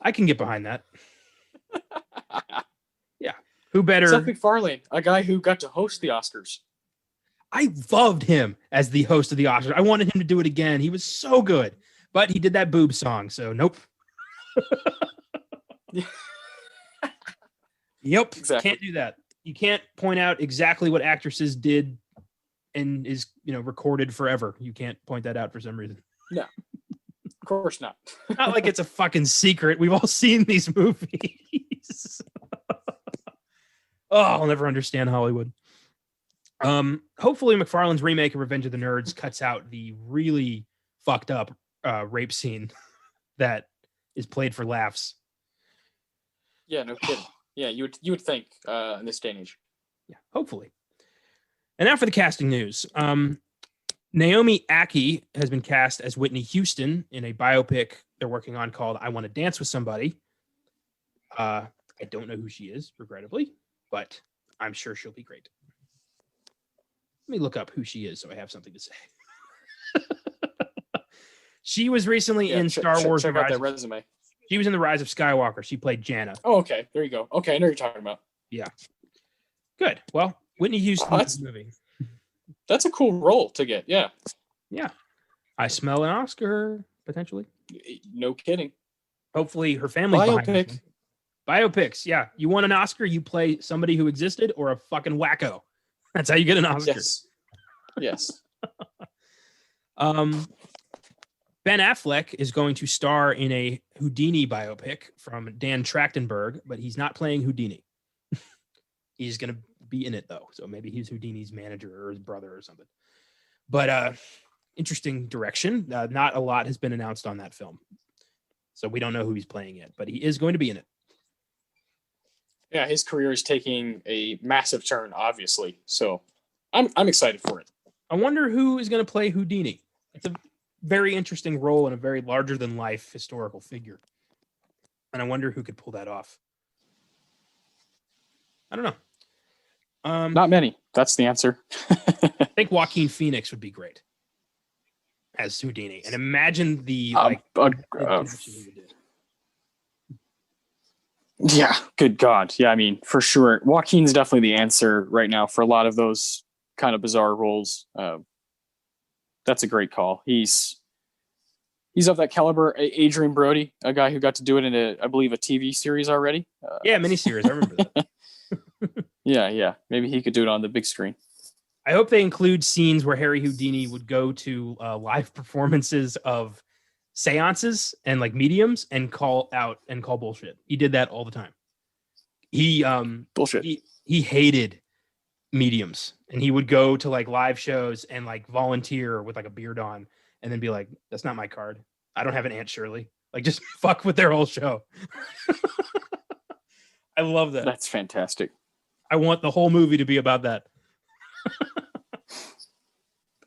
I can get behind that. Yeah. Who better? Seth MacFarlane, a guy who got to host the Oscars. I loved him as the host of the Oscars. I wanted him to do it again. He was so good. But he did that boob song, so nope. Yep. Exactly. Can't do that. You can't point out exactly what actresses did and is, recorded forever. You can't point that out for some reason. No. Of course not. Not like it's a fucking secret. We've all seen these movies. I'll never understand Hollywood. Hopefully McFarlane's remake of Revenge of the Nerds cuts out the really fucked up rape scene that is played for laughs. Yeah, no kidding. Yeah, you would think in this day and age. Yeah, hopefully. And now for the casting news. Naomi Ackie has been cast as Whitney Houston in a biopic they're working on called I Want to Dance with Somebody. I don't know who she is, regrettably, but I'm sure she'll be great. Let me look up who she is so I have something to say. She was recently in Star Wars. Check out that resume. She was in The Rise of Skywalker. She played Janna. Oh, okay. There you go. Okay, I know what you're talking about. Yeah. Good. Well, Whitney Houston in this movie. That's a cool role to get. Yeah. Yeah. I smell an Oscar, potentially. No kidding. Hopefully her family's behind her. Biopics. Yeah. You want an Oscar, you play somebody who existed or a fucking wacko. That's how you get an Oscar. Yes. Ben Affleck is going to star in a Houdini biopic from Dan Trachtenberg, but he's not playing Houdini. He's going to be in it, though. So maybe he's Houdini's manager or his brother or something. But interesting direction. Not a lot has been announced on that film. So we don't know who he's playing yet, but he is going to be in it. Yeah, his career is taking a massive turn, obviously. So I'm excited for it. I wonder who is going to play Houdini. It's a very interesting role and a very larger than life historical figure. And I wonder who could pull that off. I don't know. Not many. That's the answer. I think Joaquin Phoenix would be great as Houdini. And imagine the Yeah, good God. Yeah, I mean, for sure. Joaquin's definitely the answer right now for a lot of those kind of bizarre roles. That's a great call. He's of that caliber. Adrian Brody, a guy who got to do it in I believe, a TV series already. Yeah, miniseries. I remember that. Yeah. Maybe he could do it on the big screen. I hope they include scenes where Harry Houdini would go to live performances of seances and like mediums and call bullshit. He did that all the time. He Bullshit. he hated mediums, and he would go to like live shows and like volunteer with like a beard on and then be like, that's not my card. I don't have an Aunt Shirley. Like, just fuck with their whole show. I love that. That's fantastic. I want the whole movie to be about that.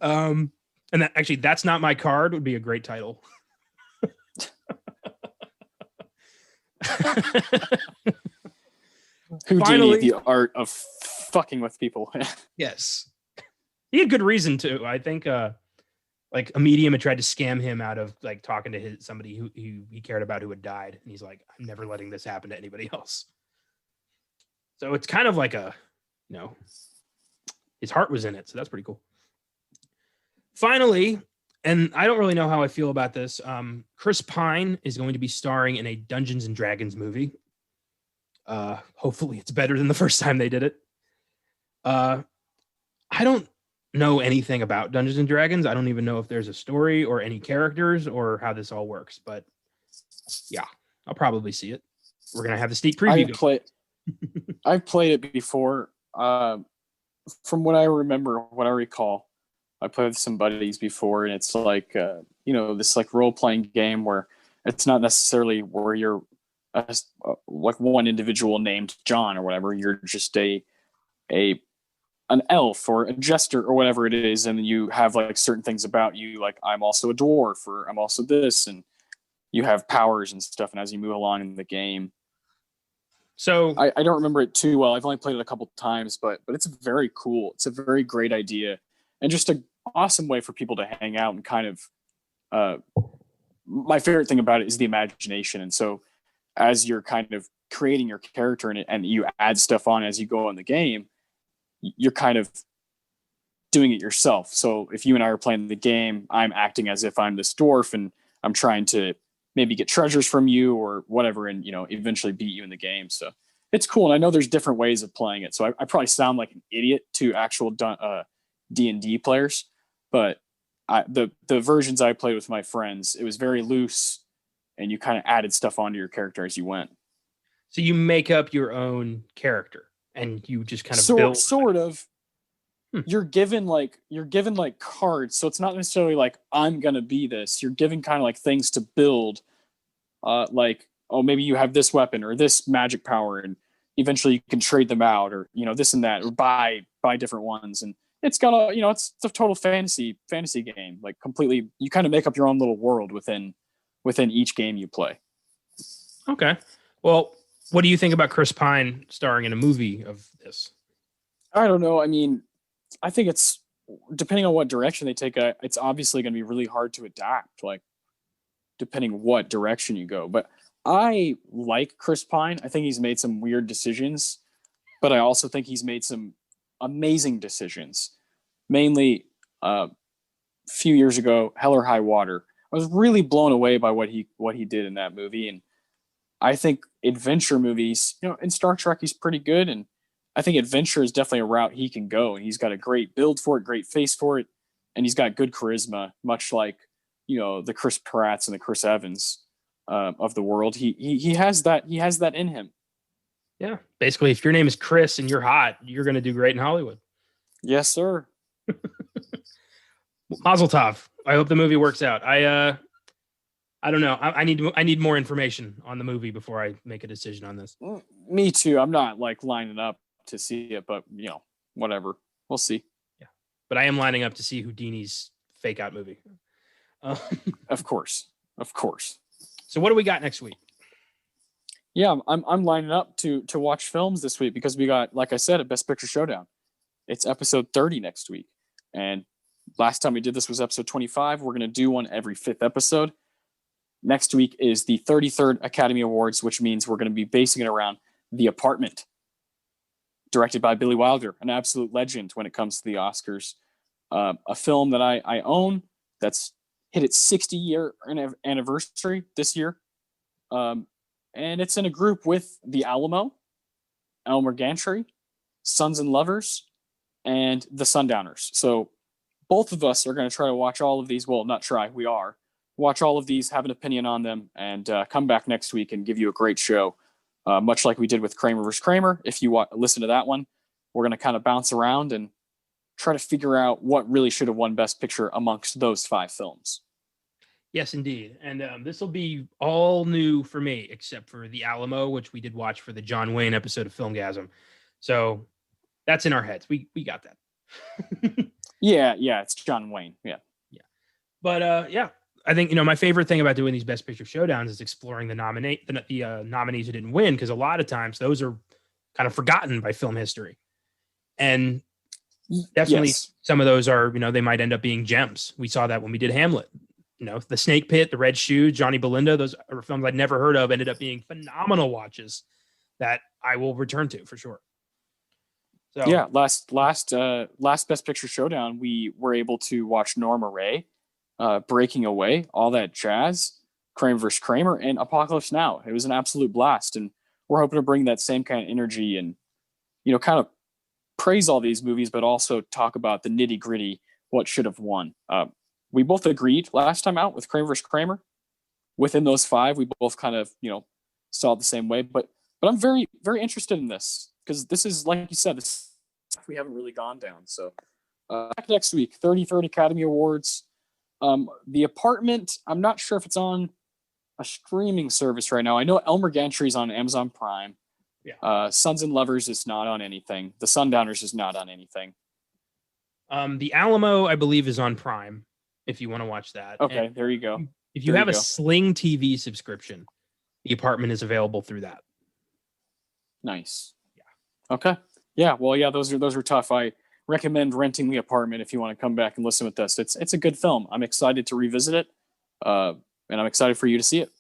And that, actually, that's not my card would be a great title. Houdini, Finally, the art of fucking with people. yes, he had good reason to. I think, like a medium had tried to scam him out of like talking to somebody who he cared about who had died, and he's like, "I'm never letting this happen to anybody else." So it's kind of like his heart was in it, so that's pretty cool. Finally, and I don't really know how I feel about this. Chris Pine is going to be starring in a Dungeons and Dragons movie. Hopefully it's better than the first time they did it. I don't know anything about Dungeons and Dragons. I don't even know if there's a story or any characters or how this all works, but yeah, I'll probably see it. We're going to have the sneak preview. I've played it before. From what I remember, what I recall, I played with some buddies before, and it's like, this like role-playing game where it's not necessarily where you're like one individual named John or whatever. You're just an elf or a jester or whatever it is, and you have like certain things about you, like I'm also a dwarf or I'm also this, and you have powers and stuff. And as you move along in the game, so I don't remember it too well. I've only played it a couple times, but it's very cool. It's a very great idea, and just an awesome way for people to hang out and kind of. My favorite thing about it is the imagination, and so as you're kind of creating your character in it, and you add stuff on as you go in the game, you're kind of doing it yourself. So if you and I are playing the game, I'm acting as if I'm this dwarf, and I'm trying to maybe get treasures from you or whatever, and eventually beat you in the game. So it's cool, and I know there's different ways of playing it. So I probably sound like an idiot to actual D&D players, but the versions I played with my friends, it was very loose, and you kind of added stuff onto your character as you went. So you make up your own character, and you just kind of build. Sort of. You're given like cards, so it's not necessarily like I'm gonna be this. You're given kind of like things to build, like, oh, maybe you have this weapon or this magic power, and eventually you can trade them out, or this and that, or buy different ones. And it's got it's a total fantasy game, like completely. You kind of make up your own little world within each game you play. Okay, well, what do you think about Chris Pine starring in a movie of this? I don't know. I mean, I think it's, depending on what direction they take, it's obviously going to be really hard to adapt, like depending what direction you go. But I like Chris Pine. I think he's made some weird decisions, but I also think he's made some amazing decisions. Mainly, a few years ago, Hell or High Water. I was really blown away by what he did in that movie, and I think adventure movies, in Star Trek, he's pretty good, and I think adventure is definitely a route he can go, and he's got a great build for it, great face for it, and he's got good charisma, much like the Chris Pratts and the Chris Evans of the world. He has that in him. Yeah, basically, if your name is Chris and you're hot, you're going to do great in Hollywood. Yes, sir. Mazel tov. I hope the movie works out. I don't know. I need more information on the movie before I make a decision on this. Me too. I'm not like lining up to see it, but whatever. We'll see. Yeah, but I am lining up to see Houdini's fake out movie. Of course. So what do we got next week? Yeah, I'm lining up to watch films this week because we got, like I said, a Best Picture Showdown. It's episode 30 next week, and last time we did this was episode 25. We're gonna do one every 5th episode. Next week is the 33rd Academy Awards, which means we're going to be basing it around The Apartment, directed by Billy Wilder, an absolute legend when it comes to the Oscars. A film that I own that's hit its 60-year anniversary this year. And it's in a group with The Alamo, Elmer Gantry, Sons and Lovers, and The Sundowners. So both of us are going to try to watch all of these. Well, not try, we are. Watch all of these, have an opinion on them, and come back next week and give you a great show. Much like we did with Kramer vs. Kramer. If you listen to that one, we're going to kind of bounce around and try to figure out what really should have won Best Picture amongst those 5 films. Yes, indeed. And this will be all new for me, except for The Alamo, which we did watch for the John Wayne episode of Filmgazm. So that's in our heads. We got that. Yeah, it's John Wayne. Yeah. But I think, my favorite thing about doing these Best Picture showdowns is exploring the nominees who didn't win, because a lot of times those are kind of forgotten by film history. And definitely some of those are, they might end up being gems. We saw that when we did Hamlet. The Snake Pit, The Red Shoe, Johnny Belinda, those are films I'd never heard of, ended up being phenomenal watches that I will return to for sure. So yeah, last Best Picture showdown, we were able to watch Norma Rae, Breaking Away, all that jazz, Kramer vs. Kramer, and Apocalypse Now. It was an absolute blast, and we're hoping to bring that same kind of energy and kind of praise all these movies, but also talk about the nitty gritty, what should have won. We both agreed last time out with Kramer vs. Kramer. Within those 5, we both kind of saw it the same way. But I'm very, very interested in this, because this is, like you said, this we haven't really gone down. So back next week, 33rd Academy Awards. The Apartment, I'm not sure if it's on a streaming service right now. I know Elmer Gantry's on Amazon Prime. Yeah. Sons and Lovers is not on anything. The Sundowners is not on anything. The Alamo, I believe, is on Prime, if you want to watch that. Okay, there you go. If you have a Sling TV subscription, The Apartment is available through that. Nice. Yeah. Okay. Yeah. Well, yeah, those are tough. I recommend renting The Apartment if you want to come back and listen with us. It's a good film. I'm excited to revisit it, and I'm excited for you to see it.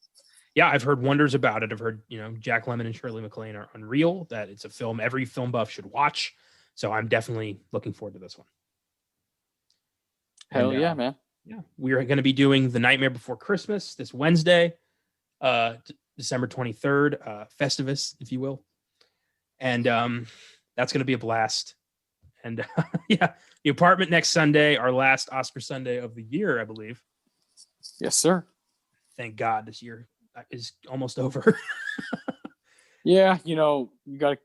Yeah, I've heard wonders about it. I've heard, Jack Lemmon and Shirley MacLaine are unreal, that it's a film every film buff should watch. So I'm definitely looking forward to this one. Hell yeah, man. Yeah, we're going to be doing The Nightmare Before Christmas this Wednesday, December 23rd, Festivus, if you will. And that's going to be a blast. And The Apartment next Sunday, our last Oscar Sunday of the year, I believe. Yes, sir. Thank God this year is almost over. Yeah, you got to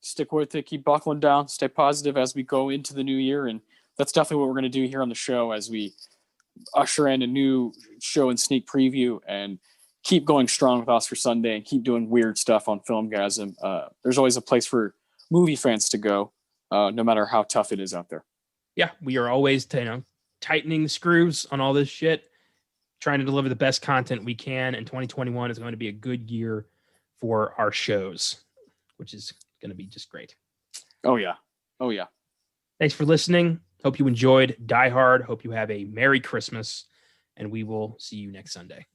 stick with it, keep buckling down, stay positive as we go into the new year. And that's definitely what we're going to do here on the show as we usher in a new show and sneak preview and keep going strong with Oscar Sunday and keep doing weird stuff on Filmgazm. There's always a place for movie fans to go, no matter how tough it is out there. Yeah, we are always tightening the screws on all this shit, trying to deliver the best content we can. And 2021 is going to be a good year for our shows, which is going to be just great. Oh, yeah. Thanks for listening. Hope you enjoyed Die Hard. Hope you have a Merry Christmas, and we will see you next Sunday.